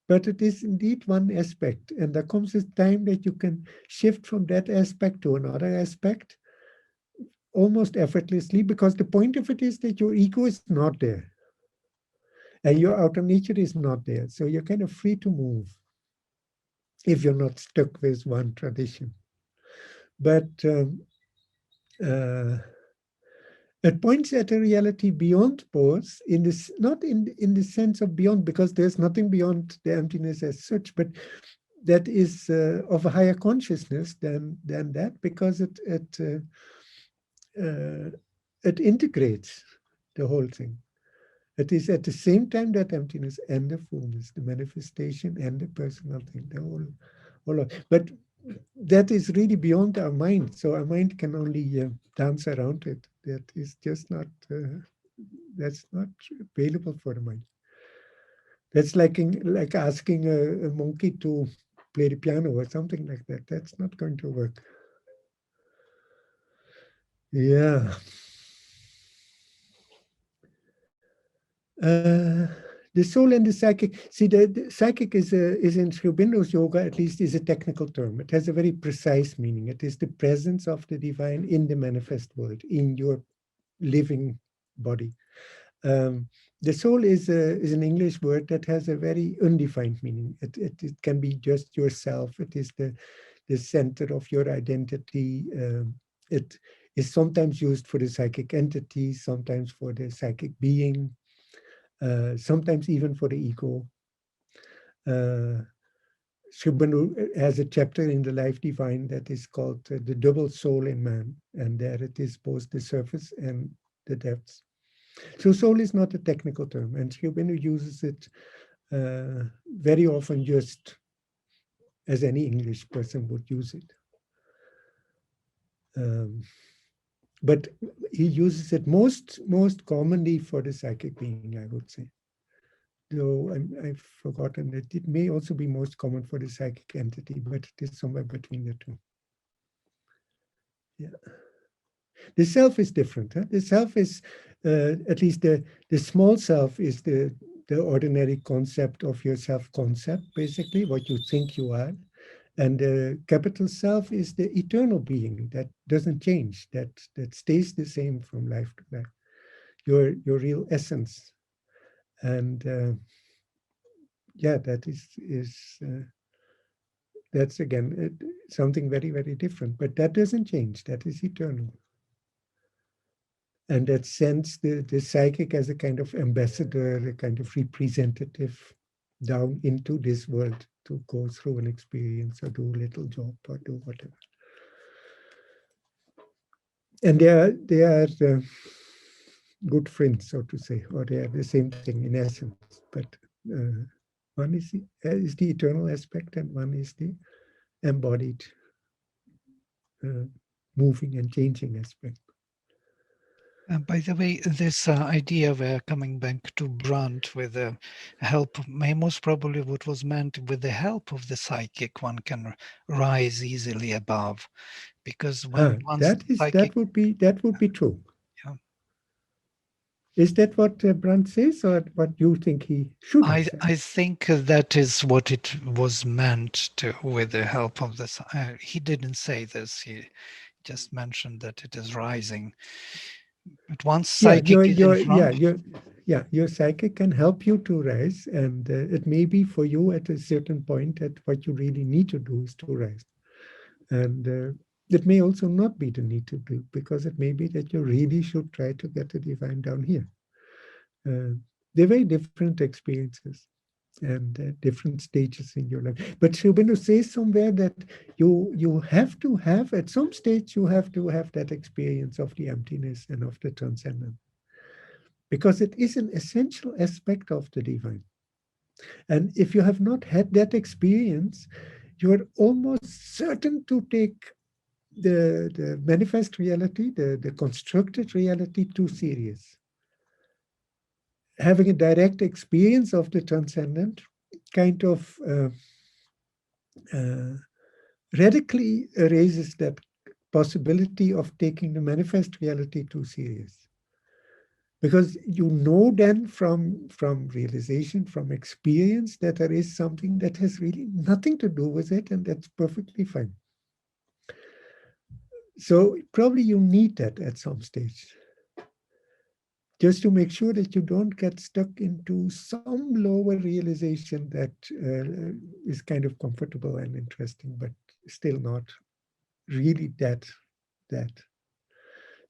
But it is indeed one aspect. And there comes a time that you can shift from that aspect to another aspect almost effortlessly, because the point of it is that your ego is not there. And your outer nature is not there. So you're kind of free to move if you're not stuck with one tradition. But it points at a reality beyond both, in this, not in the sense of beyond, because there's nothing beyond the emptiness as such, but that is of a higher consciousness than that, because it integrates the whole thing. It is at the same time that emptiness and the fullness, the manifestation and the personal thing, the whole lot. But that is really beyond our mind. So our mind can only dance around it. That is just not, that's not available for the mind. That's like asking a monkey to play the piano or something like that. That's not going to work. Yeah. The soul and the psychic. See, the psychic is in Sri Aurobindo's yoga, at least, is a technical term. It has a very precise meaning. It is the presence of the divine in the manifest world, in your living body. The soul is an English word that has a very undefined meaning. It can be just yourself. It is the center of your identity. It is sometimes used for the psychic entity, sometimes for the psychic being. Sometimes even for the ego. Sri Aurobindo has a chapter in the Life Divine that is called The Double Soul in Man, and there it is both the surface and the depths. So soul is not a technical term, and Sri Aurobindo uses it very often just as any English person would use it. But he uses it most commonly for the psychic being, I would say. Though I've forgotten that it may also be most common for the psychic entity, but it is somewhere between the two. Yeah. The self is different. Huh? The self is, at least the small self is the ordinary concept of your self-concept, basically, what you think you are. And the capital self is the eternal being that doesn't change, that stays the same from life to life. Your real essence. And yeah, that is that's again something very, very different. But that doesn't change. That is eternal. And that sends the psychic as a kind of ambassador, a kind of representative down into this world to go through an experience or do a little job or do whatever. And they are good friends, so to say, or they are the same thing in essence. But one is the eternal aspect, and one is the embodied, moving and changing aspect. By the way, this idea we're coming back to Brandt with the help, most probably what was meant with the help of the psychic, one can rise easily above, because when that would be true. Yeah. Is that what Brandt says, or what you think he should have said? I think that is what it was meant to, with the help of the. He didn't say this. He just mentioned that it is rising. But once psychic is in front, your psychic can help you to rise, and it may be for you at a certain point that what you really need to do is to rise. And it may also not be the need to do, because it may be that you really should try to get the divine down here. They're very different experiences and different stages in your life. But Shubhendu says somewhere that you have to have, at some stage, you have to have that experience of the emptiness and of the transcendent, because it is an essential aspect of the divine. And if you have not had that experience, you're almost certain to take the manifest reality, the constructed reality, too serious. Having a direct experience of the transcendent kind of radically erases that possibility of taking the manifest reality too serious. Because you know then from realization, from experience, that there is something that has really nothing to do with it, and that's perfectly fine. So probably you need that at some stage, just to make sure that you don't get stuck into some lower realization that is kind of comfortable and interesting, but still not really that.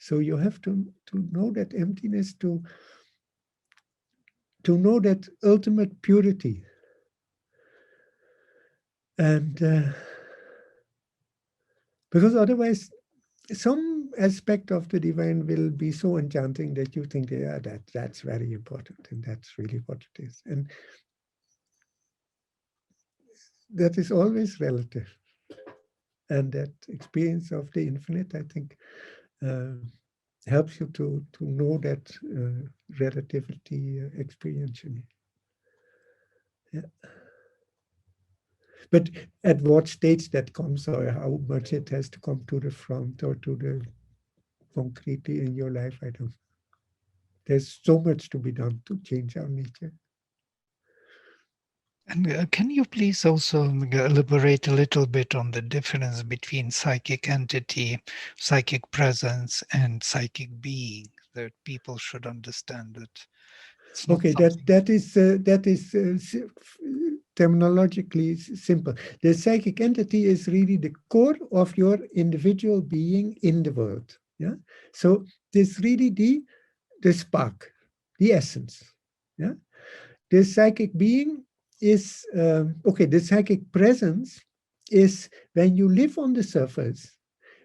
So you have to know that emptiness, to know that ultimate purity. And because otherwise, some aspect of the divine will be so enchanting that you think, yeah, that's very important, and that's really what it is. And that is always relative. And that experience of the infinite, I think, helps you to know that relativity experientially. Yeah. But at what stage that comes, or how much it has to come to the front or to the concretely in your life, I don't know. There's so much to be done to change our nature. and can you please also elaborate a little bit on the difference between psychic entity, psychic presence, and psychic being, that people should understand that it's not Okay, something. that is terminologically simple. The psychic entity is really the core of your individual being in the world. Yeah, so it's really the spark, the essence. Yeah, the psychic being is okay. The psychic presence is when you live on the surface,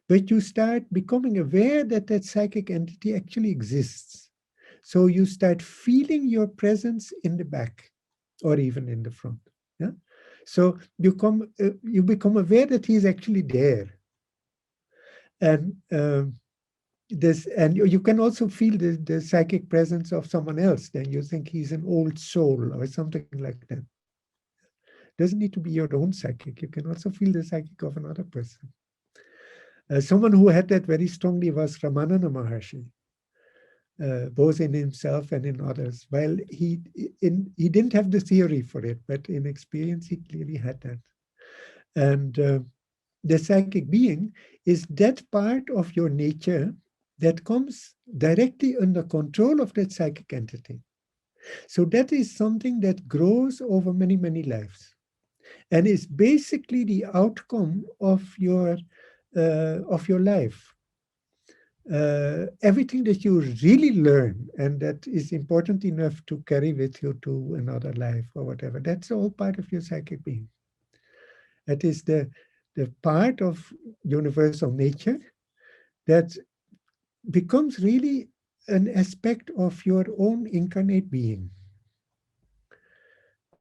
but you start becoming aware that that psychic entity actually exists. So you start feeling your presence in the back or even in the front. Yeah. So you become aware that he is actually there. And and you can also feel the psychic presence of someone else. Then you think he's an old soul or something like that. Doesn't need to be your own psychic. You can also feel the psychic of another person. Someone who had that very strongly was Ramananda Maharshi. Both in himself and in others. Well, he didn't have the theory for it, but in experience, he clearly had that. And the psychic being is that part of your nature that comes directly under control of that psychic entity. So that is something that grows over many, many lives, and is basically the outcome of your life. Everything that you really learn and that is important enough to carry with you to another life or whatever, that's all part of your psychic being. That is the part of universal nature that becomes really an aspect of your own incarnate being.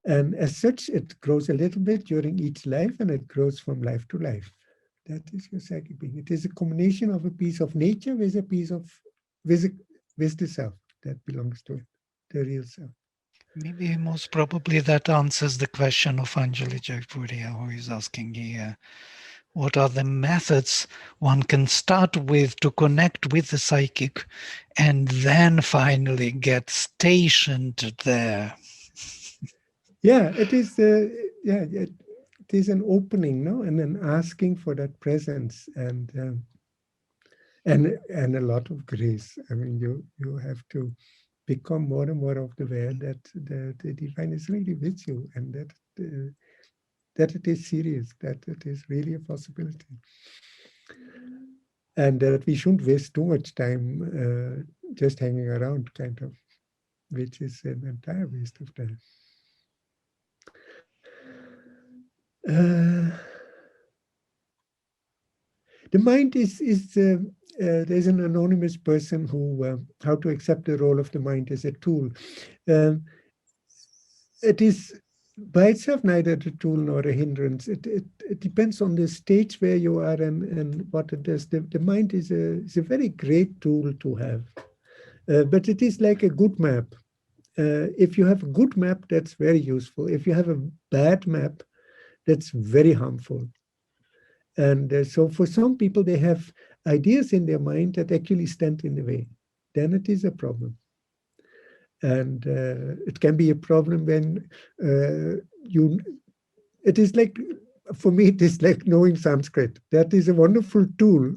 And as such, it grows a little bit during each life, and it grows from life to life. That is your psychic being. It is a combination of a piece of nature with a piece of with the self that belongs to it, the real self. Maybe most probably that answers the question of Anjali Jaipuria, who is asking here, what are the methods one can start with to connect with the psychic and then finally get stationed there? Yeah, it is. It is an opening, no, and an asking for that presence, and and a lot of grace. I mean, you have to become more and more aware that the divine is really with you, and that it is serious, that it is really a possibility, and that we shouldn't waste too much time just hanging around, kind of, which is an entire waste of time. The mind is there's an anonymous person who how to accept the role of the mind as a tool. It is by itself neither a tool nor a hindrance. It depends on the stage where you are and what it does. The mind is a very great tool to have, but it is like a good map. If you have a good map, that's very useful. If you have a bad map, that's very harmful. And so for some people, they have ideas in their mind that actually stand in the way. Then it is a problem. And it can be a problem when it is like, for me, it is like knowing Sanskrit. That is a wonderful tool.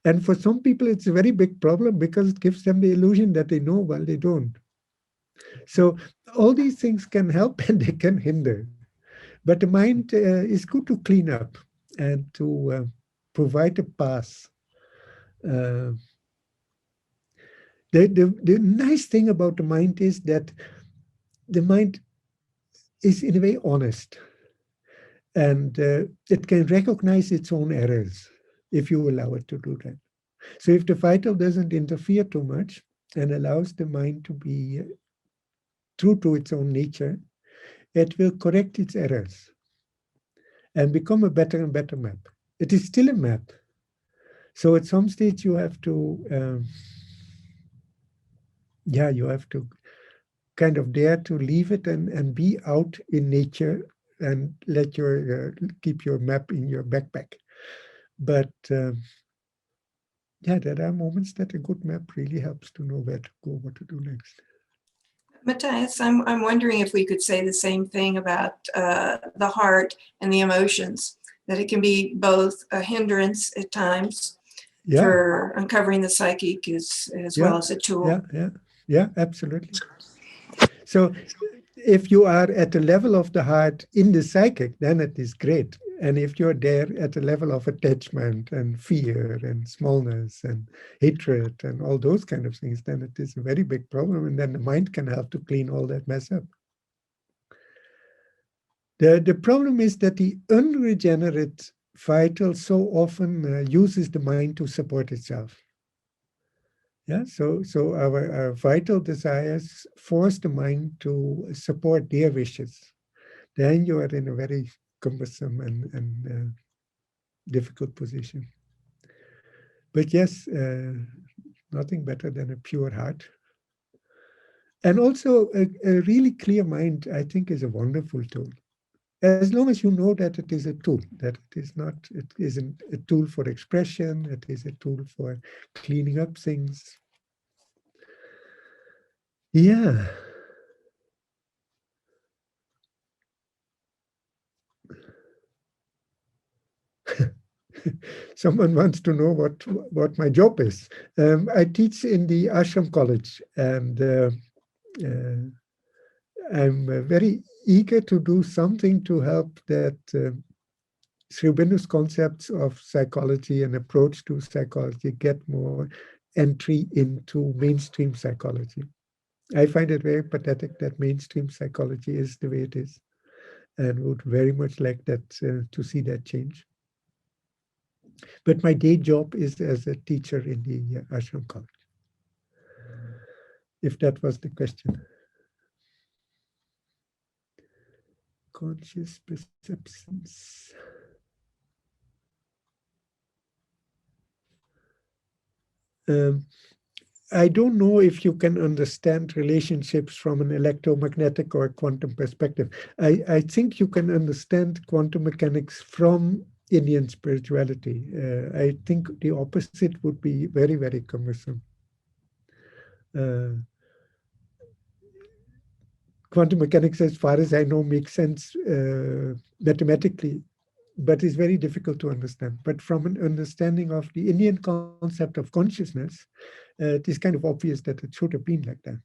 And for some people, it's a very big problem because it gives them the illusion that they know while they don't. So all these things can help and they can hinder. But the mind is good to clean up and to provide a path. The nice thing about the mind is that the mind is in a way honest, and it can recognize its own errors if you allow it to do that. So if the vital doesn't interfere too much and allows the mind to be true to its own nature, it will correct its errors and become a better and better map. It is still a map. So at some stage you have to, you have to kind of dare to leave it and be out in nature and let keep your map in your backpack. But there are moments that a good map really helps to know where to go, what to do next. Matthijs, I'm wondering if we could say the same thing about the heart and the emotions, that it can be both a hindrance at times for uncovering the psychic as well as a tool. Yeah, absolutely. So if you are at the level of the heart in the psychic, then it is great. And if you're there at the level of attachment and fear and smallness and hatred and all those kind of things, then it is a very big problem. And then the mind can help to clean all that mess up. The problem is that the unregenerate vital so often uses the mind to support itself. Yeah, so our vital desires force the mind to support their wishes. Then you are in a very cumbersome and difficult position. But yes, nothing better than a pure heart. And also a really clear mind, I think, is a wonderful tool. As long as you know that it is a tool, that it isn't a tool for expression, it is a tool for cleaning up things. Yeah. Someone wants to know what my job is. I teach in the ashram college, and I'm very eager to do something to help that Sri Aurobindo concepts of psychology and approach to psychology get more entry into mainstream psychology. I find it very pathetic that mainstream psychology is the way it is, and would very much like that to see that change. But my day job is as a teacher in the ashram college, if that was the question. Conscious perceptions. I don't know if you can understand relationships from an electromagnetic or quantum perspective. I think you can understand quantum mechanics from Indian spirituality. I think the opposite would be very, very cumbersome. Quantum mechanics, as far as I know, makes sense mathematically. but it's very difficult to understand. But from an understanding of the Indian concept of consciousness, it is kind of obvious that it should have been like that.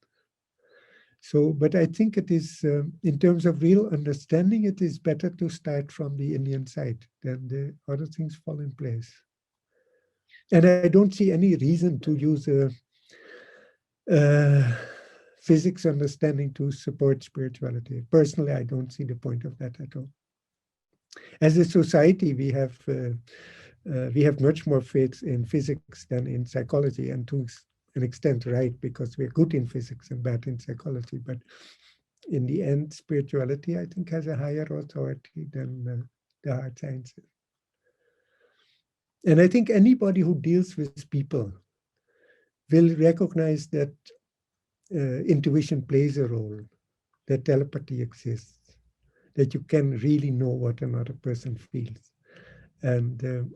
So, but I think it is, in terms of real understanding, it is better to start from the Indian side, then the other things fall in place. And I don't see any reason to use a physics understanding to support spirituality. Personally, I don't see the point of that at all. As a society, we have much more faith in physics than in psychology, and to an extent, right, because we're good in physics and bad in psychology. But in the end, spirituality, I think, has a higher authority than the hard sciences. And I think anybody who deals with people will recognize that intuition plays a role, that telepathy exists, that you can really know what another person feels. And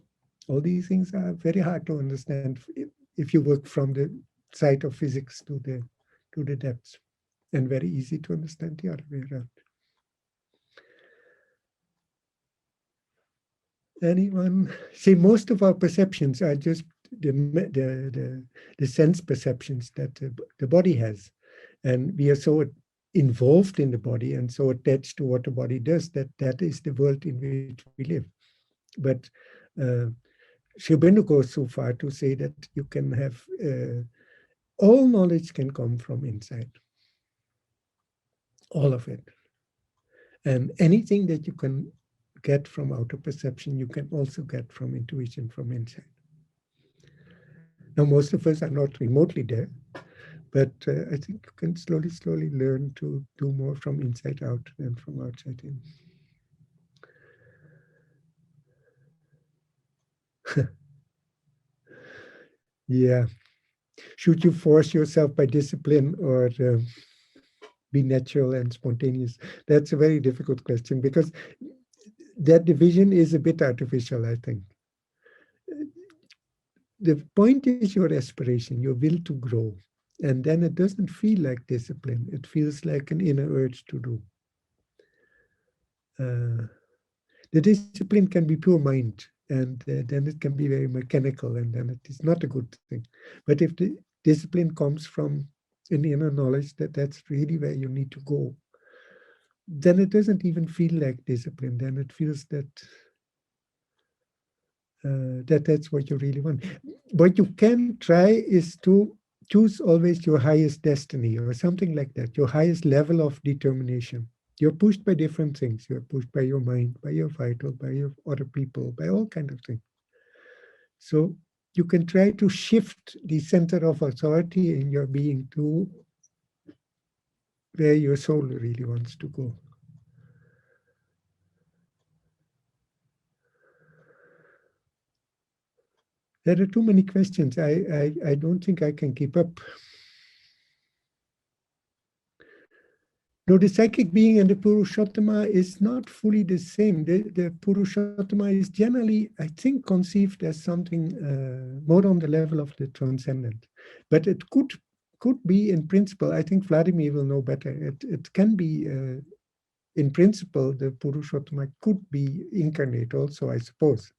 all these things are very hard to understand if you work from the side of physics to the depths, and very easy to understand the other way around. Anyone? See, most of our perceptions are just the sense perceptions that the body has. And we are so involved in the body and so attached to what the body does that is the world in which we live. But Sri Aurobindo goes so far to say that you can have, all knowledge can come from inside. All of it. And anything that you can get from outer perception, you can also get from intuition from inside. Now, most of us are not remotely there, but I think you can slowly learn to do more from inside out than from outside in. Yeah. Should you force yourself by discipline or be natural and spontaneous? That's a very difficult question, because that division is a bit artificial, I think. The point is your aspiration, your will to grow. And then it doesn't feel like discipline. It feels like an inner urge to do. The discipline can be pure mind, and then it can be very mechanical, and then it is not a good thing. But if the discipline comes from an inner knowledge that that's really where you need to go, then it doesn't even feel like discipline. Then it feels that that's what you really want. What you can try is to choose always your highest destiny or something like that, your highest level of determination. You're pushed by different things. You're pushed by your mind, by your vital, by your other people, by all kinds of things. So you can try to shift the center of authority in your being to where your soul really wants to go. There are too many questions. I don't think I can keep up. No, the psychic being and the Purushottama is not fully the same. The Purushottama is generally, I think, conceived as something more on the level of the transcendent. But it could be in principle. I think Vladimir will know better. It can be, in principle, the Purushottama could be incarnate also, I suppose.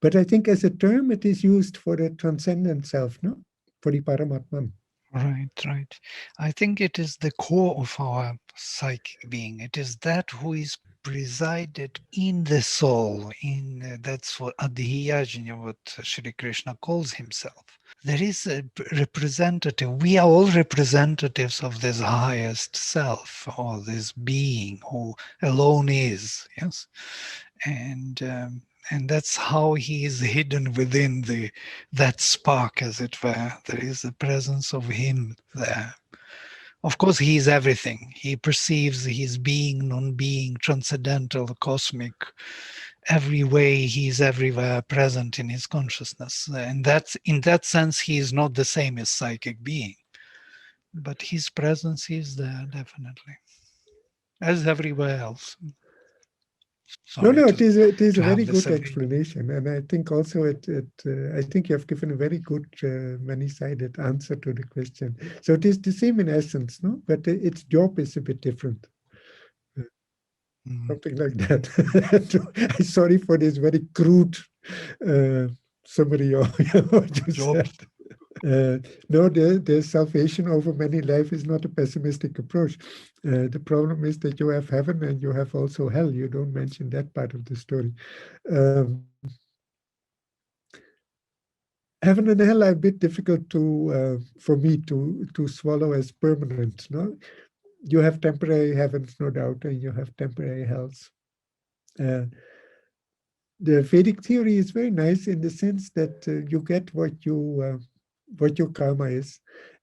But I think as a term, it is used for the transcendent self, no? For the Paramatman. Right. I think it is the core of our psychic being. It is that who is presided in the soul. That's what Adhyayajna, what Shri Krishna calls himself. There is a representative. We are all representatives of this highest self, or this being who alone is. Yes, and that's how he is hidden within that spark, as it were. There is a presence of him there. Of course, he is everything. He perceives his being, non-being, transcendental, cosmic. Every way, he is everywhere present in his consciousness. And in that sense, he is not the same as psychic being. But his presence is there, definitely. As everywhere else. No, it is a very good agreement. explanation, and I think also I think you have given a very good many-sided answer to the question. So it is the same in essence, no? But its job is a bit different. something like that. Sorry for this very crude summary of what you said. No, the salvation over many life is not a pessimistic approach. The problem is that you have heaven and you have also hell. You don't mention that part of the story. Heaven and hell are a bit difficult to for me to swallow as permanent. No, you have temporary heavens, no doubt, and you have temporary hells. The Vedic theory is very nice in the sense that you get what your karma is,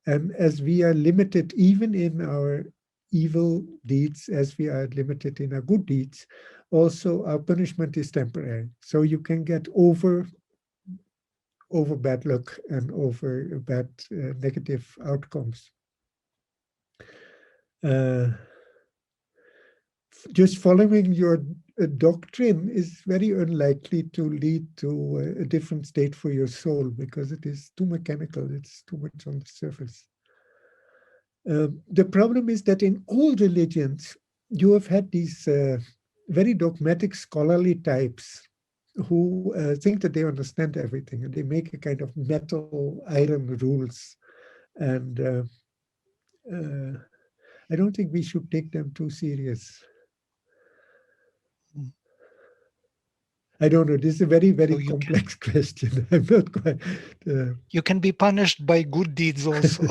and as we are limited even in our evil deeds, as we are limited in our good deeds, also our punishment is temporary. So you can get over bad luck and over bad negative outcomes. Just following your doctrine is very unlikely to lead to a different state for your soul, because it is too mechanical, it's too much on the surface. The problem is that in all religions, you have had these very dogmatic scholarly types who think that they understand everything, and they make a kind of metal iron rules. And I don't think we should take them too serious. I don't know. This is a very, very complex question. I'm not quite. You can be punished by good deeds also.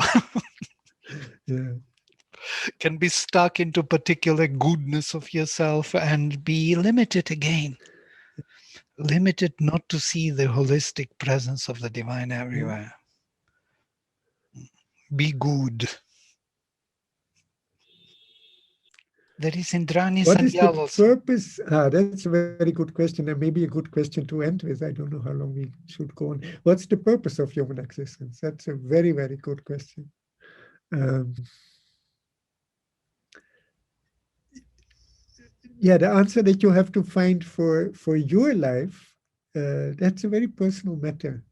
Yeah. Can be stuck into particular goodness of yourself and be limited again. Limited not to see the holistic presence of the divine everywhere. Be good. There is Indrani What is the also. purpose? That's a very good question, and maybe a good question to end with. I don't know how long we should go on. What's the purpose of human existence? That's a very, very good question. Yeah, the answer that you have to find for your life, that's a very personal matter,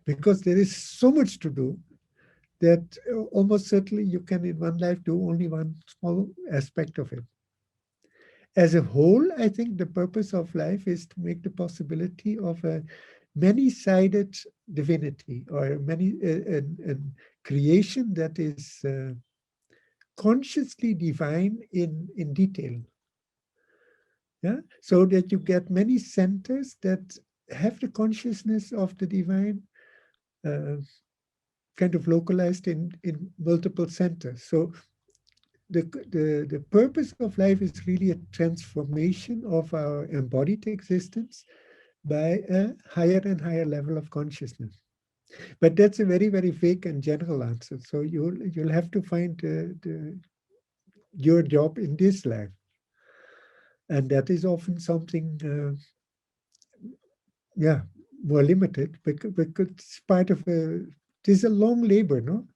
because there is so much to do that almost certainly you can in one life do only one small aspect of it. As a whole, I think the purpose of life is to make the possibility of a many-sided divinity, or a creation that is consciously divine in detail. Yeah, so that you get many centers that have the consciousness of the divine kind of localized in multiple centers. So the purpose of life is really a transformation of our embodied existence by a higher and higher level of consciousness. But that's a very, very vague and general answer. So you'll have to find your job in this life. And that is often something, more limited, because it's part of it is a long labor, no?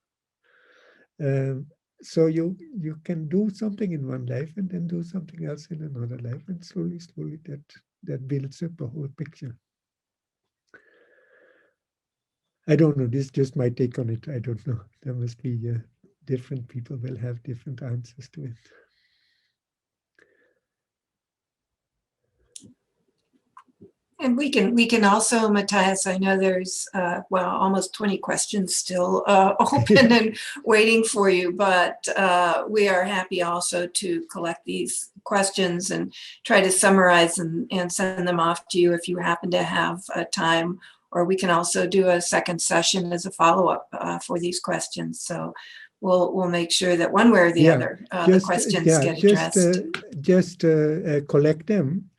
So you can do something in one life and then do something else in another life, and slowly that builds up a whole picture. I don't know. This is just my take on it. I don't know. There must be different people will have different answers to it. And we can also, Matthijs, I know there's, almost 20 questions still open and waiting for you, but we are happy also to collect these questions and try to summarize and send them off to you if you happen to have time, or we can also do a second session as a follow-up for these questions. So we'll make sure that one way or the other, the questions get addressed. Just collect them.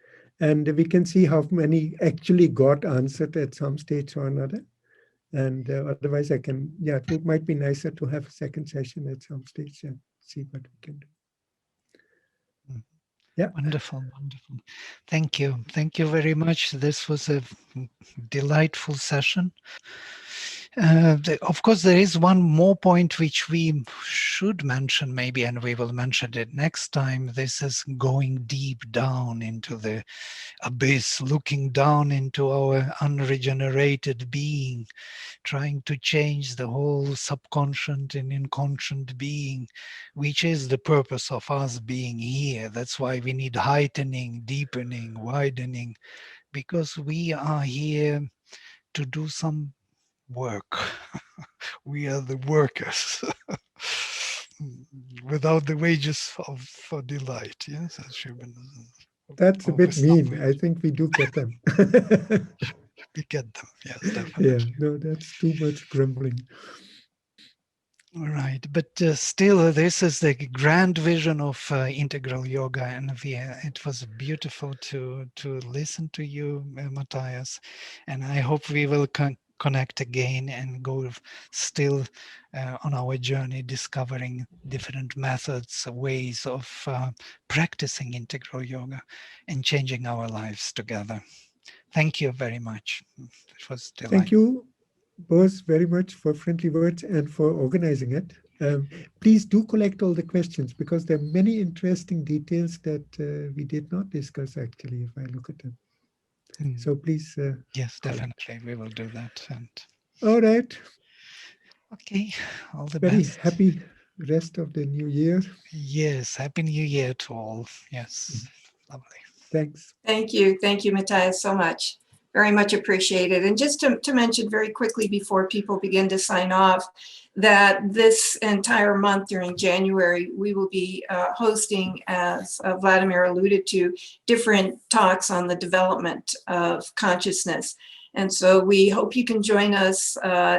And we can see how many actually got answered at some stage or another. And otherwise it might be nicer to have a second session at some stage and see what we can do. Yeah. Wonderful, wonderful. Thank you. Thank you very much. This was a delightful session. Of course, there is one more point which we should mention maybe, and we will mention it next time. This is going deep down into the abyss, looking down into our unregenerated being, trying to change the whole subconscious and inconscient being, which is the purpose of us being here. That's why we need heightening, deepening, widening, because we are here to do some work. We are the workers without the wages for delight. Yes, That's a bit mean. I think we do get them. We get them. Yes, definitely. Yeah, no, that's too much grumbling. All right, but still, this is the grand vision of integral yoga, and it was beautiful to listen to you, Matthijs, and I hope we will connect again and go still on our journey, discovering different methods, ways of practicing integral yoga, and changing our lives together. Thank you very much. It was delightful. Thank you both very much for friendly words and for organizing it. Please do collect all the questions, because there are many interesting details that we did not discuss, actually, if I look at them. So please. Yes, definitely. We will do that. And all right. Okay. All the very best. Happy rest of the new year. Yes. Happy New Year to all. Yes. Lovely. Thanks. Thank you. Thank you, Matthijs, so much. Very much appreciated. And just to mention very quickly before people begin to sign off, that this entire month during January, we will be hosting, as Vladimir alluded to, different talks on the development of consciousness. And so we hope you can join us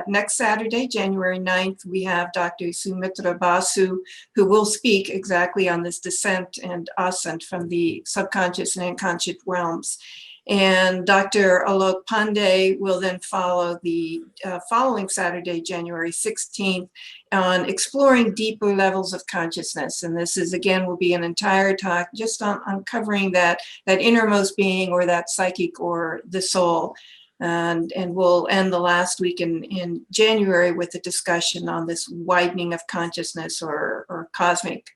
next Saturday, January 9th. We have Dr. Sumitra Basu, who will speak exactly on this descent and ascent from the subconscious and unconscious realms. And Dr. Alok Pandey will then follow the following Saturday, January 16th, on exploring deeper levels of consciousness. And this is, again, will be an entire talk just on uncovering that innermost being, or that psychic, or the soul. And we'll end the last week in January with a discussion on this widening of consciousness, or cosmic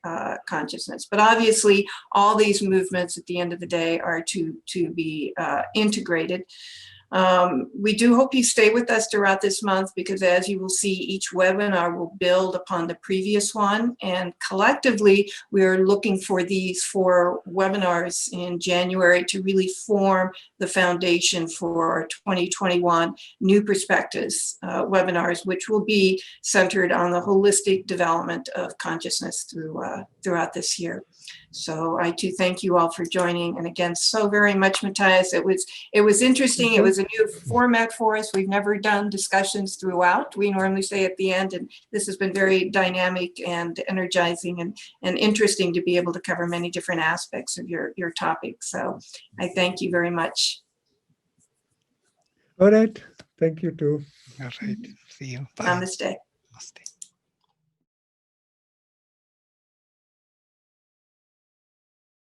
consciousness. But obviously, all these movements at the end of the day are to be integrated. We do hope you stay with us throughout this month, because as you will see, each webinar will build upon the previous one. And collectively, we are looking for these 4 webinars in January to really form the foundation for 2021 New Perspectives webinars, which will be centered on the holistic development of consciousness throughout this year. So I too thank you all for joining, and again, so very much, Matthijs. It was interesting. It was a new format for us. We've never done discussions throughout. We normally say at the end, and this has been very dynamic and energizing and interesting to be able to cover many different aspects of your topic. So I thank you very much. All right. Thank you too. All right. See you. Bye. Namaste.